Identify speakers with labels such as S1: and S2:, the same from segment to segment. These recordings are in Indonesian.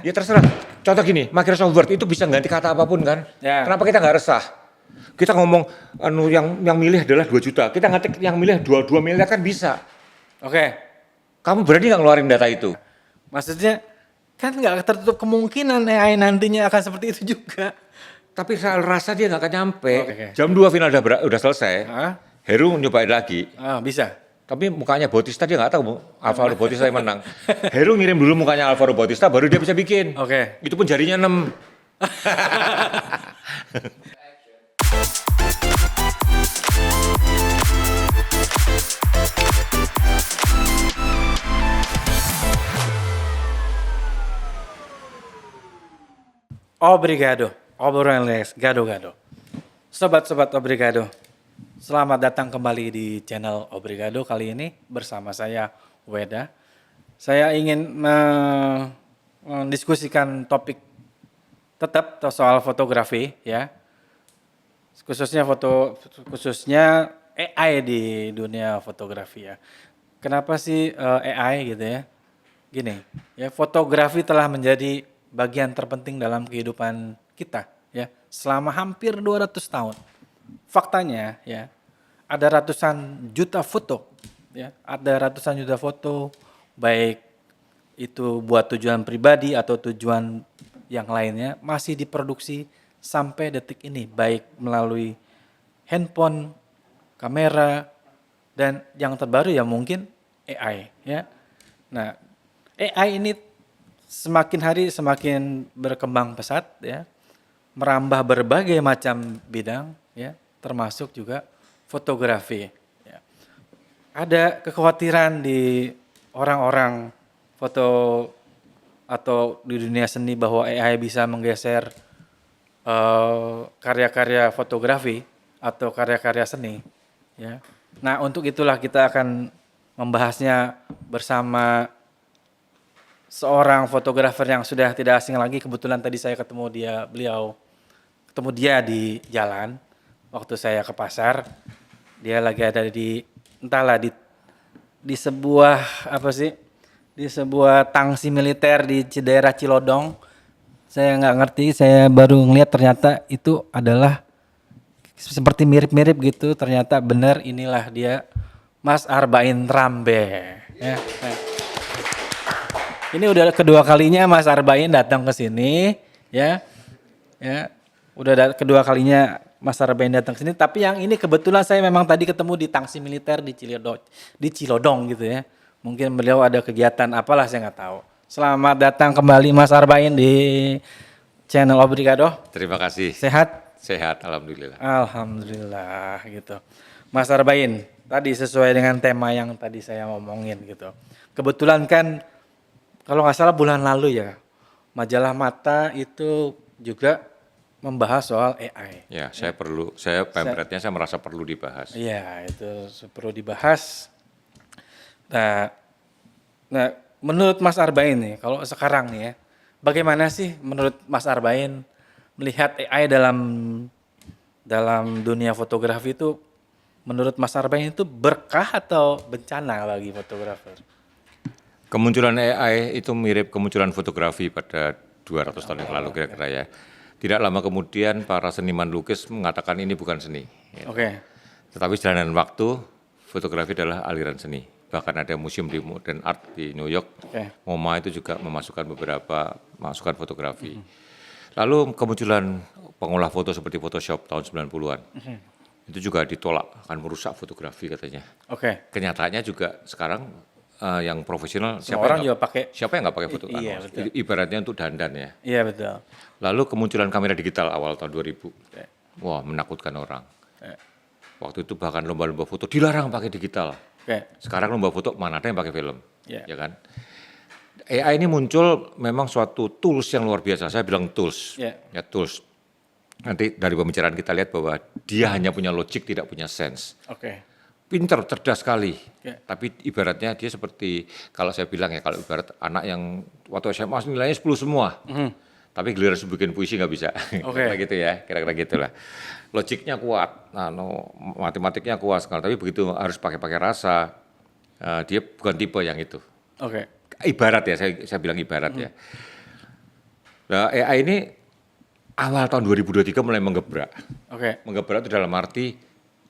S1: Ya terserah. Contoh gini, Microsoft Word itu bisa ganti kata apapun kan.
S2: Ya.
S1: Kenapa kita nggak resah? Kita ngomong yang milih adalah 2 juta. Kita ngetik yang milih 2 miliar kan bisa.
S2: Oke.
S1: Kamu berani nggak ngeluarin data itu?
S2: Maksudnya kan nggak tertutup kemungkinan AI nantinya akan seperti itu juga.
S1: Tapi saya rasa dia nggak akan nyampe.
S2: Oke.
S1: Jam 2 final udah selesai.
S2: Hah?
S1: Heru nyobain lagi.
S2: Bisa.
S1: Tapi mukanya Bautista dia nggak tahu Alvaro Bautista yang menang. Heru ngirim dulu mukanya Alvaro Bautista baru dia bisa bikin.
S2: Oke.
S1: Itu pun jarinya 6.
S2: Obrigado. Obrolan gado-gado. Sobat-sobat Obrigado. Selamat datang kembali di channel Obrigado. Kali ini bersama saya Weda. Saya ingin mendiskusikan topik tetap soal fotografi ya. Khususnya AI di dunia fotografi ya. Kenapa sih AI gitu ya? Gini, ya fotografi telah menjadi bagian terpenting dalam kehidupan kita ya selama hampir 200 tahun. Faktanya ya, ada ratusan juta foto ya, baik itu buat tujuan pribadi atau tujuan yang lainnya masih diproduksi sampai detik ini baik melalui handphone, kamera dan yang terbaru ya mungkin AI ya. Nah, AI ini semakin hari semakin berkembang pesat ya, merambah berbagai macam bidang ya, termasuk juga fotografi ya. Ada kekhawatiran di orang-orang foto atau di dunia seni bahwa AI bisa menggeser karya-karya fotografi atau karya-karya seni ya. Nah, untuk itulah kita akan membahasnya bersama seorang fotografer yang sudah tidak asing lagi. Kebetulan tadi saya ketemu dia di jalan waktu saya ke pasar. Dia lagi ada di sebuah di sebuah tangsi militer di daerah Cilodong. Saya nggak ngerti, saya baru ngeliat ternyata itu adalah seperti mirip-mirip gitu. Ternyata benar inilah dia, Mas Arbain Rambe ya. Ini udah kedua kalinya Mas Arbain datang ke sini ya. Ya. Kedua kalinya Mas Arbain datang ke sini, tapi yang ini kebetulan saya memang tadi ketemu di tangsi militer di Cilodong gitu ya. Mungkin beliau ada kegiatan apalah, saya nggak tahu. Selamat datang kembali Mas Arbain di channel Obrigado.
S1: Terima kasih.
S2: Sehat?
S1: Sehat, alhamdulillah.
S2: Alhamdulillah gitu. Mas Arbain, tadi sesuai dengan tema yang tadi saya ngomongin gitu. Kebetulan kan kalau nggak salah bulan lalu ya, majalah Mata itu juga membahas soal AI.
S1: Ya, saya pemretnya saya merasa perlu dibahas.
S2: Iya, itu perlu dibahas. Nah, menurut Mas Arbain nih, kalau sekarang nih ya, bagaimana sih menurut Mas Arbain melihat AI dalam dunia fotografi itu? Menurut Mas Arbain itu berkah atau bencana bagi fotografer?
S1: Kemunculan AI itu mirip kemunculan fotografi pada 200 tahun yang lalu kira-kira ya. Tidak lama kemudian para seniman lukis mengatakan ini bukan seni. Ya.
S2: Oke.
S1: Tetapi sejalanan waktu, fotografi adalah aliran seni. Bahkan ada museum di Modern Art di New York, MoMA itu juga memasukkan beberapa masukan fotografi. Lalu kemunculan pengolah foto seperti Photoshop tahun 90-an. Itu juga ditolak, akan merusak fotografi katanya. Kenyataannya juga sekarang yang profesional siapa yang nggak pakai foto?
S2: Iya,
S1: ibaratnya untuk dandan ya.
S2: Iya betul.
S1: Lalu kemunculan kamera digital awal tahun 2000. Wah, menakutkan orang. Waktu itu bahkan lomba-lomba foto dilarang pakai digital. Sekarang lomba foto mana ada yang pakai film, ya kan? AI ini muncul memang suatu tools yang luar biasa. Saya bilang tools, ya tools. Nanti dari pembicaraan kita lihat bahwa dia hanya punya logik, tidak punya sense. Pinter, cerdas sekali. Tapi ibaratnya dia seperti, kalau saya bilang ya, kalau ibarat anak yang waktu SMA nilainya 10 semua. Tapi giliran bikin puisi nggak bisa. Kira-kira gitu ya, kira-kira gitulah. Logiknya kuat, matematiknya kuat sekali. Tapi begitu harus pakai rasa, dia bukan tipe yang itu. Ibarat ya, saya bilang ibarat ya. Nah, AI ini awal tahun 2023 mulai menggebrak.
S2: Oke.
S1: Menggebrak itu dalam arti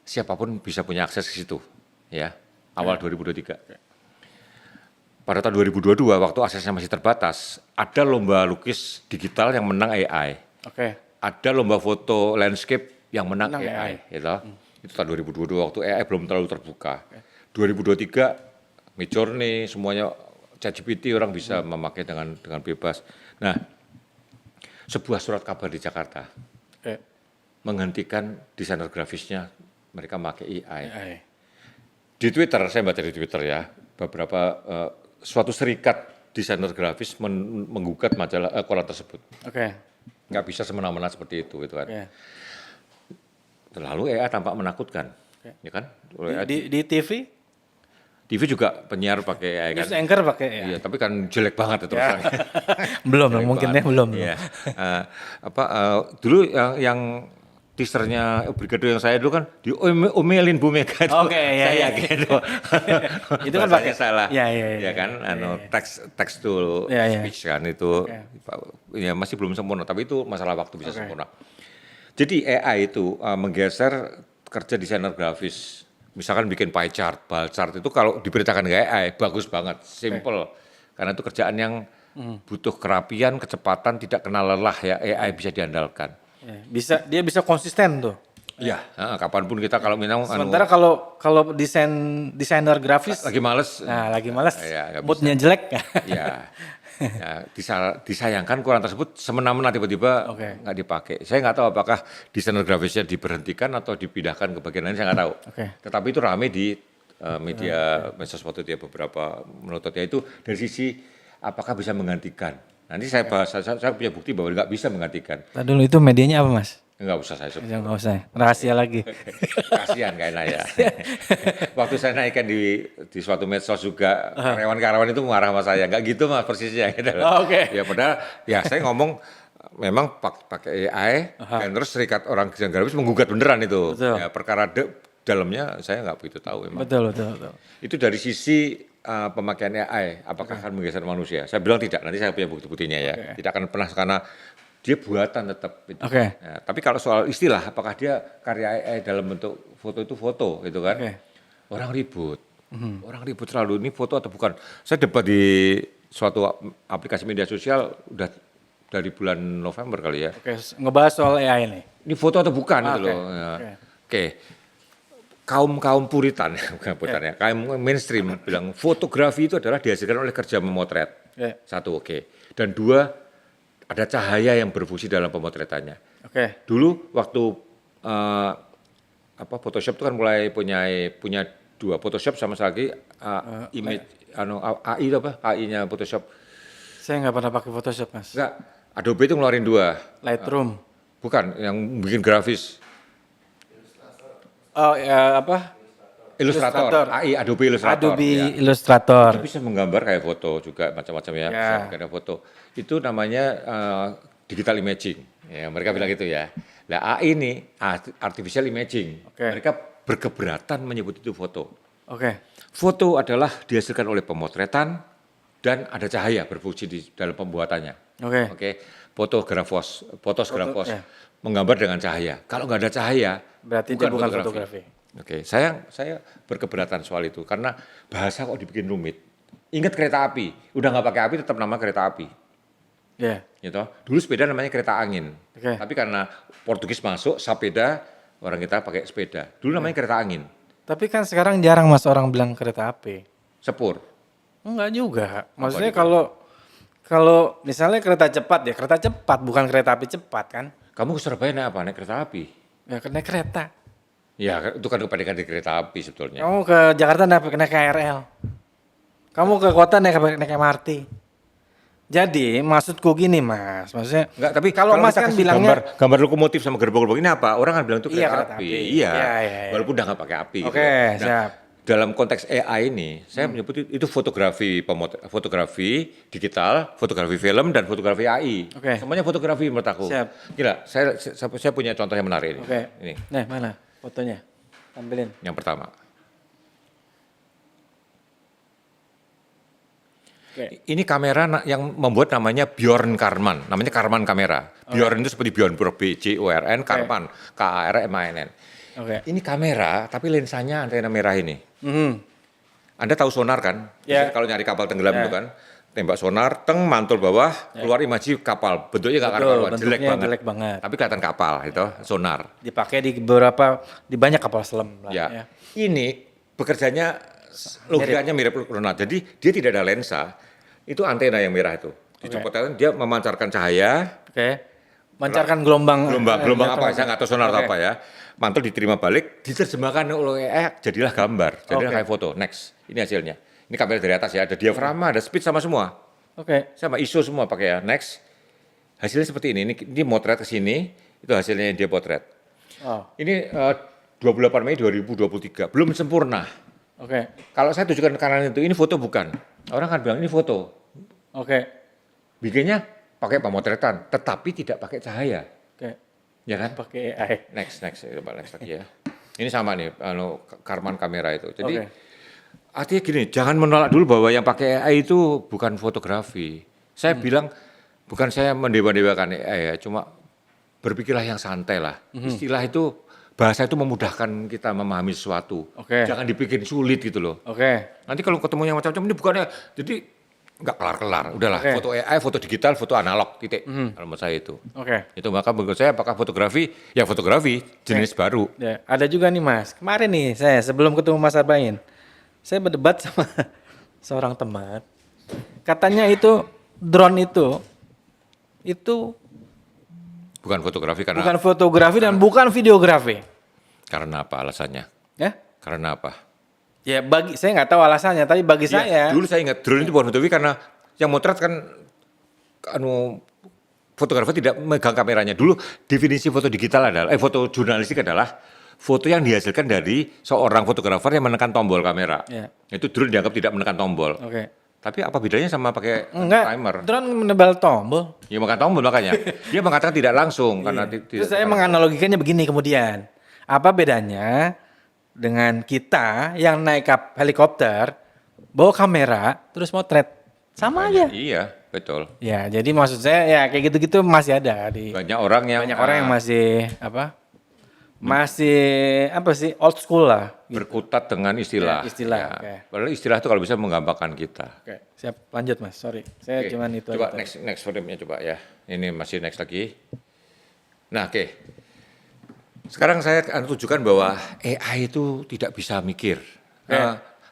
S1: siapapun bisa punya akses ke situ, ya. Awal 2023. Pada tahun 2022 waktu aksesnya masih terbatas, ada lomba lukis digital yang menang AI.
S2: Oke.
S1: Ada lomba foto landscape yang menang AI,
S2: AI.
S1: gitu. Itu tahun 2022 waktu AI belum terlalu terbuka. 2023 Midjourney semuanya ChatGPT orang bisa memakai dengan bebas. Nah, sebuah surat kabar di Jakarta menghentikan desainer grafisnya, mereka pakai AI. Di Twitter, saya baca di Twitter ya, beberapa suatu serikat desainer grafis menggugat majalah koran tersebut. Nggak bisa semena-mena seperti itu, gitu kan. Lalu AI tampak menakutkan, ya kan?
S2: Di TV?
S1: TV juga penyiar pakai AI kan?
S2: News anchor pakai AI.
S1: Iya, tapi kan jelek banget itu terusnya.
S2: Belum, mungkinnya belum.
S1: Iya. Dulu yang teasernya Brigadir yang saya dulu kan diomelin Bu Mega itu. Saya gitu.
S2: Itu kan pakai
S1: salah.
S2: Iya
S1: kan, text to speech kan itu. Ya masih belum sempurna, tapi itu masalah waktu bisa sempurna. Jadi AI itu menggeser kerja desainer grafis. Misalkan bikin pie chart, bar chart itu kalau diberitakan ke AI bagus banget, simple. Karena itu kerjaan yang butuh kerapian, kecepatan, tidak kenal lelah ya, AI bisa diandalkan.
S2: Dia bisa konsisten tuh.
S1: Iya, kapanpun kita kalau minang.
S2: Sementara kalau desainer grafis
S1: lagi males.
S2: Lagi males. Moodnya jelek.
S1: Iya. Ya, disayangkan koran tersebut semena-mena tiba-tiba nggak dipakai. Saya nggak tahu apakah desainer grafisnya diberhentikan atau dipindahkan ke bagian lain, saya nggak tahu. Tetapi itu ramai di media medsos waktu itu ya, beberapa menuntutnya itu dari sisi apakah bisa menggantikan. Nanti saya bahas, saya punya bukti bahwa nggak bisa menggantikan.
S2: Dulu itu medianya apa Mas?
S1: Enggak usah saya sebut.
S2: Enggak usah, rahasia lagi.
S1: Kasihan kayaknya ya. Waktu saya naikkan di suatu medsos juga, karyawan-karyawan itu marah sama saya. Enggak gitu Mas persisnya. Gitu. Ya padahal ya saya ngomong memang pakai AI, dan terus serikat orang desain grafis menggugat beneran itu. Ya, perkara dalamnya saya nggak begitu tahu memang.
S2: Betul.
S1: Itu dari sisi pemakaian AI, apakah akan menggeser manusia? Saya bilang tidak, nanti saya punya bukti-buktinya ya. Tidak akan pernah karena dia buatan tetap. Ya, tapi kalau soal istilah, apakah dia karya AI dalam bentuk foto itu foto, gitu kan? Orang ribut, selalu ini foto atau bukan. Saya debat di suatu aplikasi media sosial udah dari bulan November kali ya.
S2: Ngebahas soal AI ini.
S1: Ini foto atau bukan gitu loh. Ya. Kaum puritan, bukan puritan ya, kaum mainstream bilang fotografi itu adalah dihasilkan oleh kerja memotret. Satu, dan dua, ada cahaya yang berfungsi dalam pemotretannya. Dulu waktu Photoshop itu kan mulai punya dua, Photoshop sama lagi image AI itu apa? AI-nya Photoshop.
S2: Saya nggak pernah pakai Photoshop, Mas.
S1: Enggak, Adobe itu ngeluarin dua.
S2: Lightroom.
S1: Bukan, yang bikin grafis. Illustrator. AI, Adobe Illustrator.
S2: Illustrator.
S1: Itu bisa menggambar kayak foto juga macam-macam ya. Bisa kayak foto. Itu namanya digital imaging. Ya, mereka bilang gitu ya. Nah, AI ini artificial imaging. Mereka berkeberatan menyebut itu foto. Foto adalah dihasilkan oleh pemotretan dan ada cahaya berfungsi di dalam pembuatannya. Fotografos menggambar dengan cahaya. Kalau nggak ada cahaya,
S2: berarti bukan fotografi.
S1: Saya berkeberatan soal itu karena bahasa kok dibikin rumit. Ingat kereta api, udah nggak pakai api tetap nama kereta api. Gitu. Dulu sepeda namanya kereta angin, tapi karena Portugis masuk, sepeda orang kita pakai sepeda. Dulu namanya kereta angin.
S2: Tapi kan sekarang jarang Mas orang bilang kereta api.
S1: Sepur.
S2: Enggak juga. Maksudnya kalau misalnya kereta cepat ya kereta cepat, bukan kereta api cepat kan?
S1: Kamu ke Surabaya naik apa? Naik kereta api?
S2: Ya naik kereta.
S1: Ya itu kan kependekan di kereta api sebetulnya.
S2: Kamu ke Jakarta naik KRL. Kamu ke kota naik MRT. Jadi maksudku gini Mas, maksudnya
S1: enggak, tapi
S2: kalau Mas kan bilangnya
S1: gambar lokomotif sama gerbong-gerbong ini apa? Orang kan bilang itu kereta api. Iya. Walaupun udah nggak pakai api.
S2: Siap.
S1: Dalam konteks AI ini, saya menyebut itu fotografi digital, fotografi film, dan fotografi AI. Semuanya fotografi menurut aku.
S2: Siap.
S1: Gila, saya punya contoh yang menarik ini. Ini.
S2: Nah, mana fotonya? Tampilin.
S1: Yang pertama. Ini kamera yang membuat namanya Bjorn Karman, namanya Karman kamera. Bjorn itu seperti Bjorn Borg, BJORN, Karman, KARMANN. Ini kamera, tapi lensanya antena merah ini. Anda tahu sonar kan? Kalau nyari kapal tenggelam itu kan, tembak sonar, mantul bawah, keluar imaji kapal. Bentuknya nggak karuan, jelek banget. Tapi kelihatan kapal itu sonar.
S2: Dipakai di banyak kapal selam.
S1: Ya. Ini bekerjanya logikanya mirip sonar. Jadi dia tidak ada lensa. Itu antena yang merah itu. Dicopotkan dia memancarkan cahaya.
S2: Memancarkan gelombang
S1: apa? Saya nggak tahu sonar atau apa ya. Mantul diterima balik, diterjemahkan oleh jadilah gambar, jadilah kayak foto. Next, ini hasilnya. Ini kamera dari atas ya, ada diafragma, ada speed sama semua. Sama ISO semua pakai ya. Next, hasilnya seperti ini. Ini motret ke sini, itu hasilnya yang dia potret. Ini 28 Mei 2023, belum sempurna. Kalau saya tunjukkan ke kanan itu, ini foto bukan. Orang kan bilang ini foto. Bikinnya pakai pemotretan, tetapi tidak pakai cahaya. Ya kan?
S2: Pakai AI.
S1: Next lagi ya. Ini sama nih, Karman kamera itu. Jadi artinya gini, jangan menolak dulu bahwa yang pakai AI itu bukan fotografi. Saya bilang, bukan saya mendewa-dewakan AI ya, cuma berpikirlah yang santai lah. Istilah itu, bahasa itu memudahkan kita memahami sesuatu. Jangan dibikin sulit gitu loh. Nanti kalau ketemu yang macam-macam, ini bukannya, jadi nggak kelar-kelar. Udahlah, foto AI, foto digital, foto analog, titik. Kalau menurut saya itu. Itu maka menurut saya apakah fotografi, ya fotografi jenis baru.
S2: Ya, ada juga nih Mas, kemarin nih saya sebelum ketemu Mas Arbain, saya berdebat sama seorang teman. Katanya itu drone itu
S1: bukan fotografi karena
S2: bukan fotografi dan bukan videografi.
S1: Karena apa alasannya?
S2: Ya?
S1: Karena apa?
S2: Ya saya nggak tahu alasannya, tapi bagi saya.
S1: Dulu saya ingat drone itu bukan fotografi karena yang motret kan fotografer tidak megang kameranya. Dulu definisi foto digital adalah foto jurnalistik adalah foto yang dihasilkan dari seorang fotografer yang menekan tombol kamera. Itu drone dianggap tidak menekan tombol. Tapi apa bedanya sama pakai timer?
S2: Drone menebal tombol.
S1: Ya menekan tombol makanya. Dia mengatakan tidak langsung karena
S2: Terus saya menganalogikannya begini kemudian. Apa bedanya dengan kita yang naik helikopter, bawa kamera, terus motret? Sama aja.
S1: Iya, betul.
S2: Ya, jadi maksud saya ya kayak gitu-gitu masih ada di
S1: banyak orang yang
S2: masih old school lah.
S1: Berkutat dengan istilah. Padahal istilah itu kalau bisa menggampangkan kita.
S2: Siap, lanjut Mas. Sorry, saya cuman itu.
S1: Coba next frame-nya coba ya. Ini masih next lagi. Nah, sekarang saya akan tunjukkan bahwa AI itu tidak bisa mikir.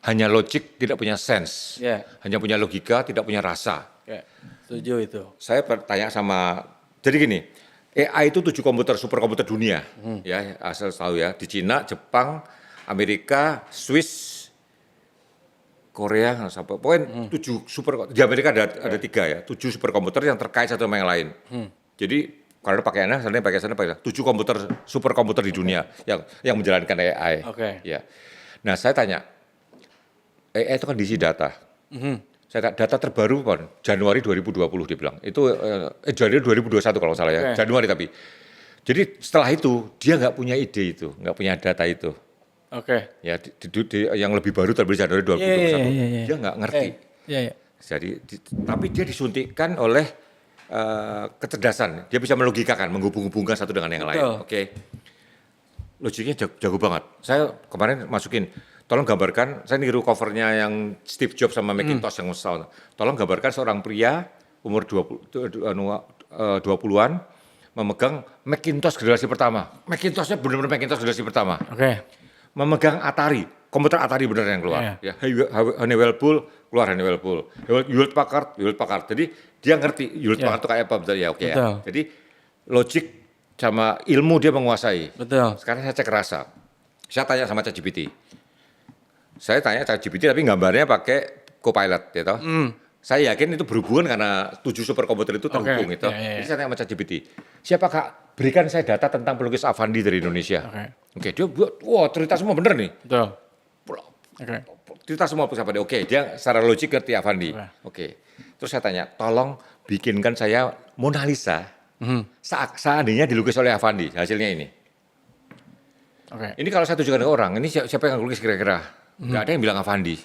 S1: Hanya logik, tidak punya sense. Hanya punya logika, tidak punya rasa.
S2: Setuju itu.
S1: Saya bertanya jadi gini, AI itu 7 superkomputer dunia. Ya, asal tahu ya, di Cina, Jepang, Amerika, Swiss, Korea, pokoknya 7 di Amerika ada 3 ya, 7 superkomputer yang terkait satu sama yang lain. Jadi kalau pakai pakai sana, 7 superkomputer di dunia yang menjalankan AI. Ya. Nah, saya tanya, AI itu kan diisi data. Saya tanya, data terbaru kan Januari 2020 dia bilang. Itu Januari 2021 kalau nggak salah ya, Januari tapi. Jadi setelah itu dia nggak punya ide itu, nggak punya data itu. Ya, yang lebih baru terbit Januari 2021. Dia nggak ngerti. Jadi, tapi dia disuntikkan oleh kecerdasan, dia bisa melogikakan, menghubung-hubungkan satu dengan yang lain. Logiknya jago banget. Saya kemarin masukin, tolong gambarkan, saya niru covernya yang Steve Jobs sama Macintosh yang setahun. Tolong gambarkan seorang pria umur 20-an memegang Macintosh generasi pertama. Macintoshnya benar-benar Macintosh generasi pertama. Memegang Atari, komputer Atari benar yang keluar. Ya, Honeywell Bull, keluar Honeywell Bull. Hewlett Packard. Jadi dia ngerti Hewlett Packard itu kayak apa, betul ya, ya. Jadi logik sama ilmu dia menguasai. Sekarang saya cek rasa. Saya tanya sama ChatGPT. Saya tanya ChatGPT tapi gambarnya pakai Copilot, ya toh. Saya yakin itu berhubungan karena 7 superkomputer itu terhubung itu. Jadi saya tanya sama ChatGPT, siapakah berikan saya data tentang pelukis Avandi dari Indonesia. Dia buat, cerita semua bener nih. Cerita semua pelukis Avandi. Dia secara logik ngerti Avandi. Terus saya tanya, tolong bikinkan saya Mona Lisa. Seandainya dilukis oleh Avandi, hasilnya ini. Ini kalau saya tunjukkan ke orang, ini siapa yang lukis kira-kira? Nggak ada yang bilang Avandi.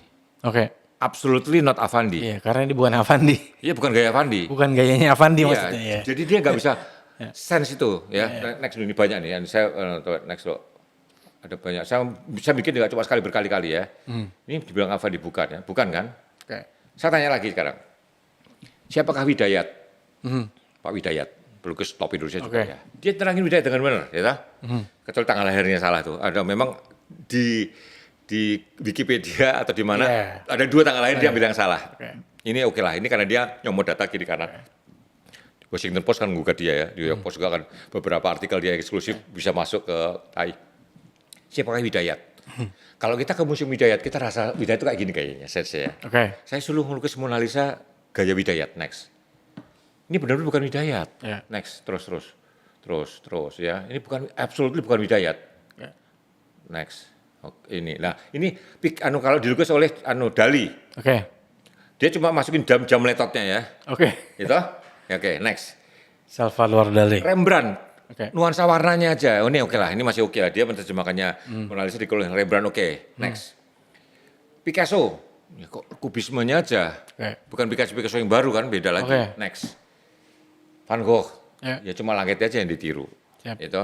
S1: absolutely not Avandi.
S2: Iya, karena ini bukan Avandi.
S1: Iya, bukan gaya Avandi.
S2: Bukan gayanya Avandi
S1: Iya,
S2: maksudnya ya.
S1: jadi dia nggak bisa sense itu ya. Next dulu, ini banyak nih. Saya next loh. Ada banyak. Saya bikin juga cuma sekali berkali-kali ya. Ini dibilang Avandi bukan ya, bukan kan?
S2: Oke.
S1: Saya tanya lagi sekarang. Siapakah Widayat? Pak Widayat, pelukis top Indonesia juga ya. Dia terangin Widayat dengan benar, ya. Kecuali tanggal lahirnya salah tuh. Ada memang di Wikipedia atau di mana ada 2 tanggal lahir dia bilang salah. Ini oke lah. Ini karena dia nyomot data kiri kanan. Washington Post kan gugat dia ya. New York Post juga kan beberapa artikel dia eksklusif bisa masuk ke TAI. Siapakah Widayat? Kalau kita ke Museum Widayat, kita rasa Widayat itu kayak gini kayaknya, saya. Saya suruh melukis Mona Lisa gaya Widayat, next. Ini benar-benar bukan Widayat, next, terus ya. Ini bukan, absolutely bukan Widayat, next. Oke, ini, nah ini kalau dilukis oleh Dali, dia cuma masukin jam letotnya ya, gitu, oke, next.
S2: Salvador Dali.
S1: Rembrandt. Nuansa warnanya aja, ini oke lah, ini masih oke lah. Dia menerjemahkannya Mona Lisa dikeluh Rembrandt, next. Picasso, ya kok kubismenya aja, bukan Picasso yang baru kan, beda lagi. Next. Van Gogh, ya cuma langitnya aja yang ditiru, itu.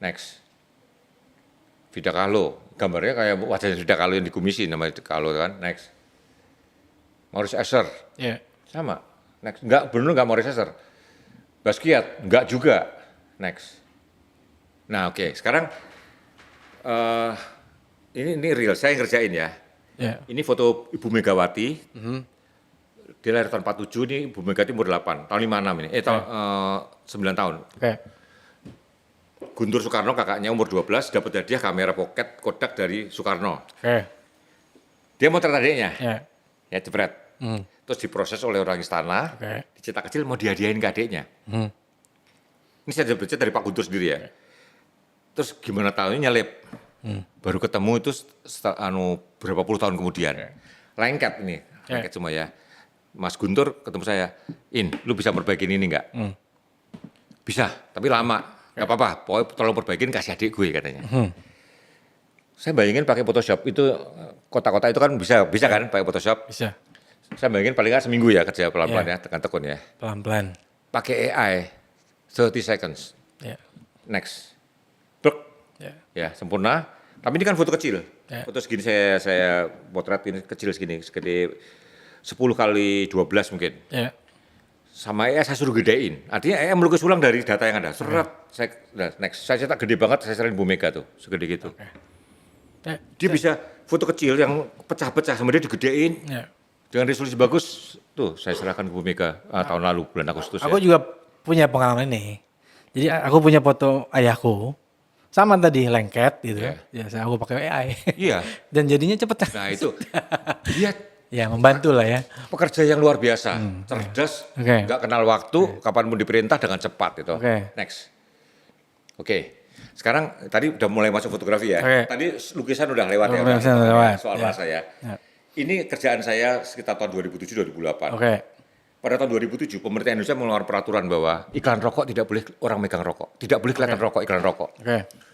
S1: Next. Frida Kahlo, gambarnya kayak wajahnya Frida Kahlo yang dikumisi, namanya Kahlo kan. Next. Maurice Escher, sama. Next, benar nggak Maurice Escher. Basquiat, nggak juga. Next. Nah sekarang ini real, saya yang ngerjain ya. Ini foto Ibu Megawati, dia lahir tahun 47, ini Ibu Megawati umur 8, tahun 56 ini, 9 tahun. Guntur Soekarno kakaknya umur 12, dapat hadiah kamera pocket Kodak dari Soekarno. Dia motret adiknya, ya jepret. Terus diproses oleh orang istana, dicetak kecil mau dihadiahin ke adiknya. Ini saya baca dari Pak Guntur sendiri ya. Terus gimana tahunya nyelip. Baru ketemu itu berapa puluh tahun kemudian. Lengket ini, lengket semua ya. Mas Guntur ketemu saya, lu bisa perbaikin ini enggak? Bisa, tapi lama. Enggak apa-apa, pokoknya tolong perbaikin kasih adik gue katanya. Saya bayangin pakai Photoshop itu, kota-kota itu kan bisa kan pakai Photoshop?
S2: Bisa.
S1: Saya bayangin paling nggak seminggu ya kerja pelan-pelan ya, tekan tekun ya.
S2: Pelan-pelan.
S1: Pakai AI. 30 seconds. Next. Bruk. Ya, sempurna. Tapi ini kan foto kecil. Foto segini saya potret ini kecil segini, segede 10 kali 12 mungkin. Sama AI saya suruh gedein. Artinya AI melukis ulang dari data yang ada. Seret. Next. Saya cetak gede banget, saya serahin Bu Mega tuh, segede gitu. Dia bisa foto kecil yang pecah-pecah sama dia digedein. Dengan resolusi bagus, tuh saya serahkan ke Bu Mega tahun lalu, bulan Agustus.
S2: Aku juga punya pengalaman ini. Jadi aku punya foto ayahku, sama tadi lengket gitu. Ya aku pakai AI. Dan jadinya cepet.
S1: Nah itu, dia
S2: membantu lah ya.
S1: Pekerja yang luar biasa, cerdas, nggak kenal waktu, kapanpun diperintah dengan cepat gitu. Next. Sekarang tadi udah mulai masuk fotografi ya. Tadi lukisan udah lewat ya. Soal rasa ya. Ini kerjaan saya sekitar tahun 2007-2008. Pada tahun 2007, pemerintah Indonesia mengeluarkan peraturan bahwa iklan rokok tidak boleh orang megang rokok. Tidak boleh kelihatan rokok, iklan rokok.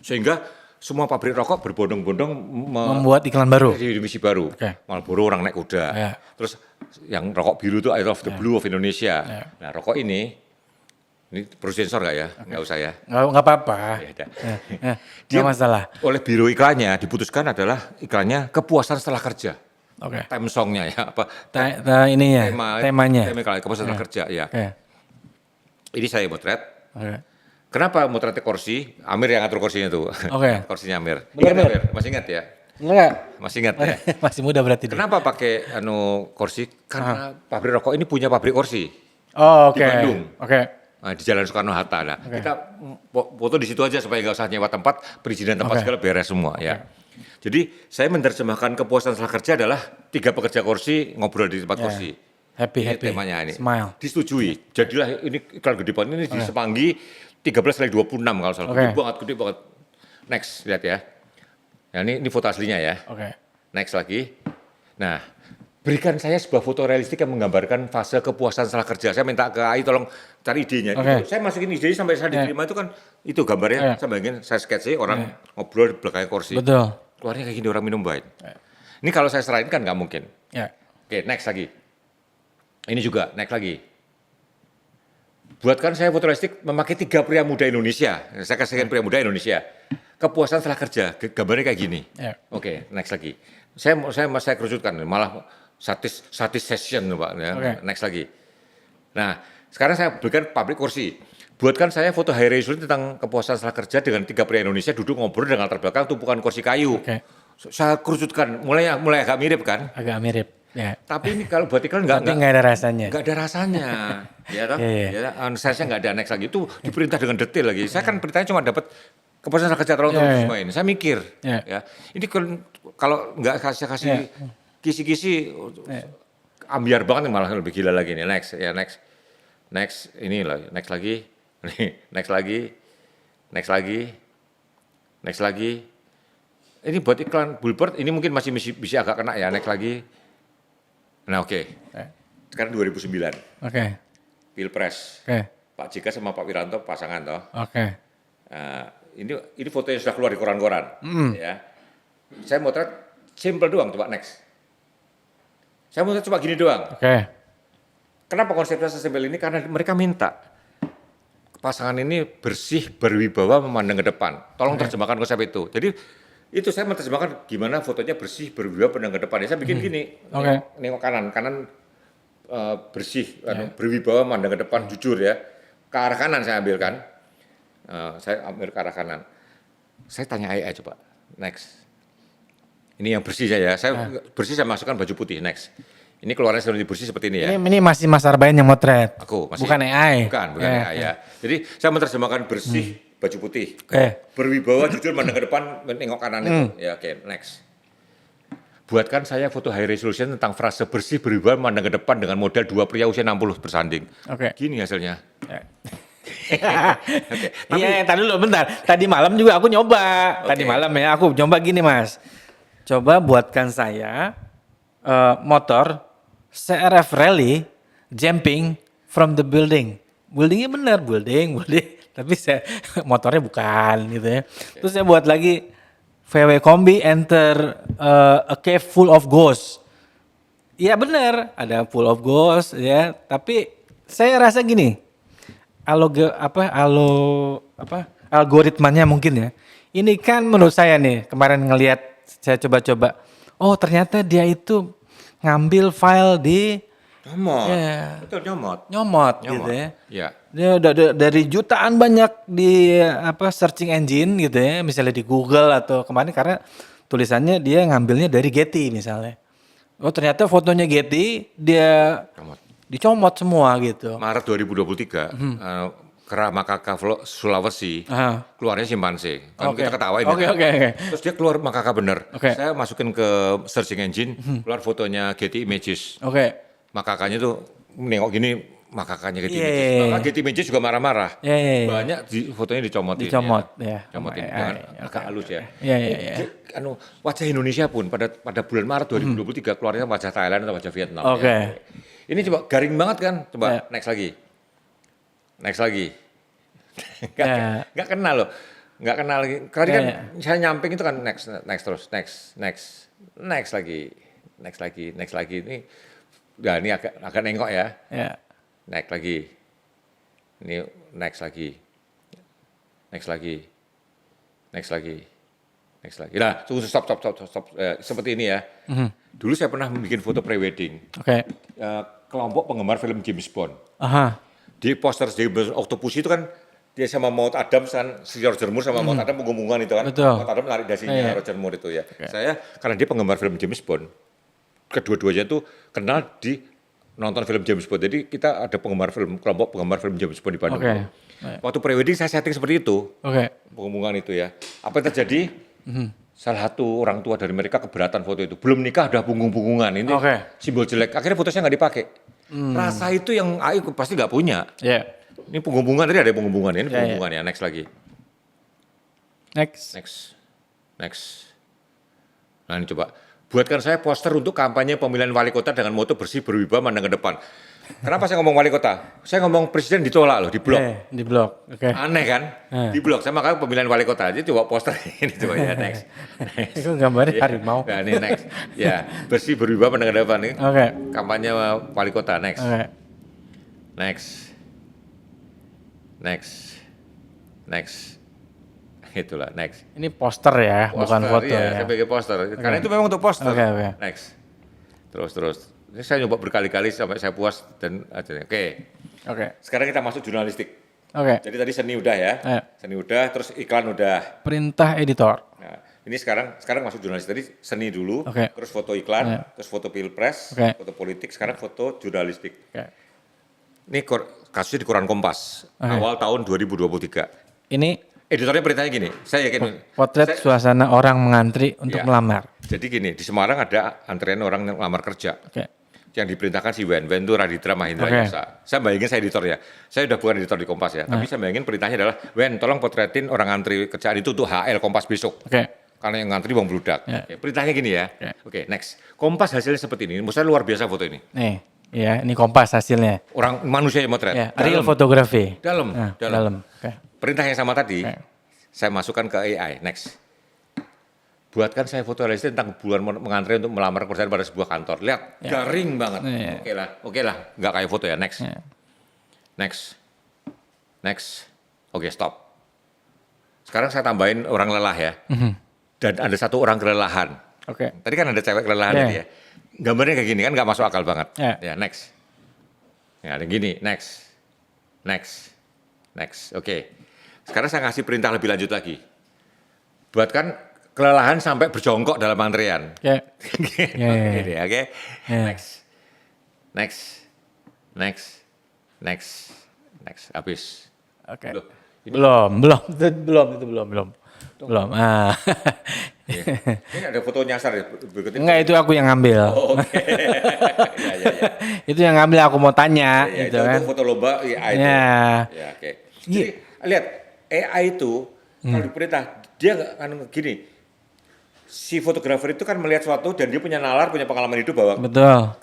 S1: Sehingga semua pabrik rokok berbondong-bondong
S2: membuat iklan baru.
S1: Edisi baru. Marlboro orang naik kuda. Terus yang rokok biru itu I Love the Blue of Indonesia. Nah rokok ini perlu sensor nggak ya? Nggak usah ya?
S2: Nggak apa-apa. Nggak masalah.
S1: Oleh biro iklannya diputuskan adalah iklannya kepuasan setelah kerja. Time songnya ya apa? Temanya. Kepuasan setelah kerja ya. Ini saya motret. Kenapa motretnya kursi? Amir yang ngatur kursinya tuh. Kursinya Amir. Amir, masih ingat ya?
S2: Enggak.
S1: Masih ingat ya?
S2: Masih muda berarti.
S1: Kenapa pakai kursi? Karena pabrik rokok ini punya pabrik kursi. Di Bandung. Di Jalan Soekarno-Hatta. Nah, kita foto di situ aja supaya nggak usah nyewa tempat, perizinan tempat segala beres semua ya. Jadi saya menerjemahkan kepuasan setelah kerja adalah 3 pekerja kursi ngobrol di tempat kursi.
S2: Happy.
S1: Temanya ini.
S2: Smile.
S1: Disetujui. Jadilah ini iklan gede banget ini di Semanggi 13/26 kalau salah. Gede banget. Next, lihat ya. Nah, ini foto aslinya ya. Next lagi. Nah, berikan saya sebuah foto realistik yang menggambarkan fase kepuasan setelah kerja. Saya minta ke AI tolong cari idenya. Saya masukin idenya sampai saya diterima itu kan itu gambarnya. Saya bayangin saya sketsa orang ngobrol di belakang kursi.
S2: Betul.
S1: Keluarnya kayak gini orang minum wine. Ini kalau saya serahin kan nggak mungkin. Oke, next lagi. Ini juga, next lagi. Buatkan saya fotorealistik memakai 3 pria muda Indonesia. Saya kasihkan pria muda Indonesia. Kepuasan setelah kerja, gambarnya kayak gini. Oke, next lagi. Saya kerucutkan, malah satis session, Pak. Ya. Next lagi. Nah, sekarang saya berikan public kursi. Buatkan saya foto high resolution tentang kepuasan setelah kerja dengan 3 pria Indonesia duduk ngobrol dengan latar belakang tumpukan kursi kayu. Saya kerucutkan, mulai agak mirip kan?
S2: Agak mirip. Ya.
S1: Tapi ini kalau buat iklan nggak
S2: ada rasanya.
S1: Nggak ada rasanya, ya toh? Ya, saya nggak ada next lagi. Itu diperintah dengan detail lagi. Saya kan perintahnya cuma dapat kepuasan kerja tolong semua ini. Saya mikir, ya. Ini kalau nggak kasih kisi-kisi, ambiar banget malah lebih gila lagi nih. Next, ini lah, next lagi, next lagi. Ini buat iklan Bulbert, ini mungkin masih bisa agak kena ya, next lagi. Nah oke. Sekarang 2009. Pilpres. Pak JK sama Pak Wiranto pasangan toh. Ini foto yang sudah keluar di koran-koran. Ya. Saya motret simple doang, coba next. Saya motret coba gini doang. Kenapa konsepnya sesimpel ini? Karena mereka minta pasangan ini bersih, berwibawa, memandang ke depan. Tolong terjemahkan konsep itu. Jadi itu saya menerjemahkan gimana fotonya bersih, berwibawa, pandang ke depan. Saya bikin gini, nengok kanan bersih, berwibawa, pandang ke depan, jujur ya. Ke arah kanan saya ambil kan. Saya ambil ke arah kanan. Saya tanya AI coba, next. Ini yang bersih saya bersih saya masukkan baju putih, next. Ini keluarnya seperti bersih seperti ini ya.
S2: Ini masih Mas Arbain yang motret.
S1: Aku masih.
S2: Bukan AI.
S1: Bukan AI ya. Jadi saya menerjemahkan bersih, baju putih. Berwibawa, jujur, mandang ke depan, menengok kanan itu. Ya oke, next. Buatkan saya foto high resolution tentang frase bersih, berwibawa, mandang ke depan dengan model 2 pria usia 60 bersanding. Gini hasilnya.
S2: Iya, tadi dulu bentar. Tadi malam juga aku nyoba. Tadi malam ya, aku nyoba gini Mas. Coba buatkan saya motor CRF rally jumping from the building. Buildingnya benar, building. Tapi motornya bukan gitu ya. Terus saya buat lagi VW Kombi enter a cave full of ghosts. Iya benar, ada full of ghosts ya. Tapi saya rasa gini, algoritmanya mungkin ya. Ini kan menurut saya nih kemarin ngelihat saya coba-coba. Oh ternyata dia itu ngambil file di
S1: betul
S2: nyomot gitu ya.
S1: Ya.
S2: Dia udah dari jutaan banyak di searching engine gitu ya, misalnya di Google atau kemarin karena tulisannya dia ngambilnya dari Getty misalnya. Oh ternyata fotonya Getty dia dicomot semua gitu.
S1: Maret 2023 Kera Makaka Sulawesi keluarnya simpanse. Kan kita ketawain Terus dia keluar makaka bener. Saya masukin ke searching engine, keluar fotonya Getty Images. Makakanya tuh nengok gini, makakanya Getty Images. Maka Getty Images juga marah-marah. Banyak fotonya dicomotin. Comotin dengan agak halus ya. Wajah Indonesia pun pada bulan Maret 2023 keluarnya wajah Thailand atau wajah Vietnam. Ini coba garing banget kan? Coba next lagi. Nggak kenal loh. Nggak kenal lagi. Karena kan saya nyamping itu kan next lagi. Ini ini agak nengok ya. Next lagi. Ini next lagi. Nah, stop. Seperti ini ya. Dulu saya pernah bikin foto pre-wedding. Kelompok penggemar film James Bond. Di poster James Bond Octopus itu kan dia sama Maud Adams kan, si Roger Moore sama Maud Adams penggembungan itu kan. Maud Adams narik dasinya Roger Moore itu ya. Saya karena dia penggemar film James Bond, kedua-duanya tuh kenal di nonton film James Bond. Jadi kita ada kelompok penggemar film James Bond di Bandung. Waktu pre-wedding saya setting seperti itu. Penggembungan itu ya. Apa yang terjadi? Salah satu orang tua dari mereka keberatan foto itu. Belum nikah udah punggung-punggungan. Ini simbol jelek. Akhirnya fotonya nggak dipakai. Rasa itu yang Ayu pasti nggak punya. Ini punggung-punggungan, tadi ada punggung-punggungan. Ini punggung-punggungan ya. Next lagi. Next. Nah ini coba. Buatkan saya poster untuk kampanye pemilihan wali kota dengan moto bersih, berwibawa, mandang ke depan. Kenapa saya ngomong wali kota? Saya ngomong presiden ditolak loh, di blok.
S2: Di blok. Oke.
S1: Aneh kan? Di blok. Saya makanya pemilihan wali kota aja coba poster ini coba ya next.
S2: Itu gambarnya harimau.
S1: Nah, ini next. Ya, bersih berubah menengah depan nih.
S2: Oke.
S1: Kampanye wali kota next.
S2: Oke.
S1: Next. Itulah next.
S2: Ini poster ya, bukan foto ya.
S1: Saya pakai poster. Karena itu memang untuk poster.
S2: Oke.
S1: Next. Terus. Ini saya nyoba berkali-kali sampai saya puas dan akhirnya. Oke. Sekarang kita masuk jurnalistik.
S2: Oke.
S1: Jadi tadi seni udah ya. Seni udah, terus iklan udah.
S2: Perintah editor.
S1: Nah, ini sekarang masuk jurnalistik. Tadi seni dulu,
S2: Oke.
S1: terus foto iklan, terus foto pilpres, foto politik, sekarang foto jurnalistik.
S2: Oke.
S1: Ini kasusnya di Koran Kompas, awal tahun 2023.
S2: Ini
S1: editornya beritanya gini, saya yakin.
S2: potret suasana orang mengantri untuk melamar.
S1: Jadi gini, di Semarang ada antrian orang yang melamar kerja.
S2: Oke.
S1: Yang diperintahkan si Wen itu Raditra Mahindra Yasa. Saya bayangin saya editor ya. Saya udah bukan editor di Kompas ya, tapi saya bayangin perintahnya adalah Wen tolong potretin orang antri kerjaan itu untuk HL Kompas besok.
S2: Oke.
S1: Karena yang ngantri bang beludak. Perintahnya gini ya. Oke, next. Kompas hasilnya seperti ini. Menurut saya luar biasa foto ini.
S2: Nih, ya, ini Kompas hasilnya.
S1: Orang manusia yang motret.
S2: Ya, real fotografi.
S1: Dalam. Perintah yang sama tadi, saya masukkan ke AI. Next. Buatkan saya foto realistis tentang bulan mengantri untuk melamar pekerjaan pada sebuah kantor. Lihat, garing banget. Oke lah, nggak kayak foto ya. Next. Oke, stop. Sekarang saya tambahin orang lelah ya. Dan ada satu orang kelelahan.
S2: Oke.
S1: Tadi kan ada cewek kelelahan tadi ya. Gambarnya kayak gini kan nggak masuk akal banget. Ya, next. Ya, ada gini, next. Oke. Sekarang saya ngasih perintah lebih lanjut lagi. Buatkan kelelahan sampai berjongkok dalam antrian. Oke. Next. Habis.
S2: Oke. Belum.
S1: Ini ada foto nyasar ya berikutnya.
S2: Enggak, itu aku yang ngambil.
S1: Oke.
S2: Itu yang ngambil, aku mau tanya
S1: Itu
S2: kan.
S1: foto lomba AI itu. Ya, oke. Jadi lihat AI itu kalau diperintah dia nggak kan gini. Si fotografer itu kan melihat suatu dan dia punya nalar, punya pengalaman hidup bahwa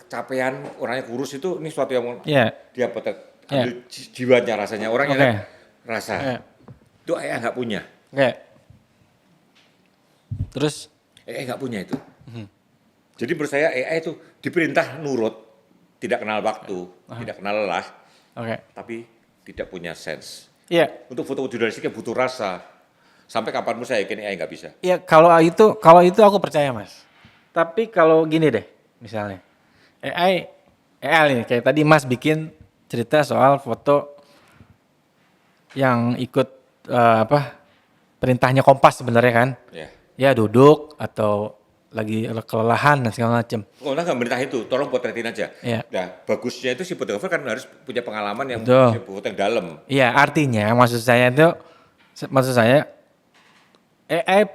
S1: kecapean, orangnya kurus itu ini suatu yang dia potret ambil jiwanya rasanya orangnya kan rasa itu AI nggak punya.
S2: Terus
S1: AI nggak punya itu. Jadi menurut saya AI itu diperintah nurut, tidak kenal waktu, tidak kenal lelah, tapi tidak punya sense. Untuk foto jurnalistiknya butuh rasa. Sampai kapanpun saya yakin AI nggak bisa.
S2: Iya, kalau itu aku percaya, Mas. Tapi kalau gini deh, misalnya AI ini kayak tadi Mas bikin cerita soal foto yang ikut perintahnya Kompas sebenarnya kan? Ya duduk atau lagi kelelahan dan segala macam.
S1: Nggak merintah itu, tolong potretin aja. Nah, bagusnya itu si fotografer kan harus punya pengalaman yang foto yang dalam. Iya,
S2: artinya maksud saya AI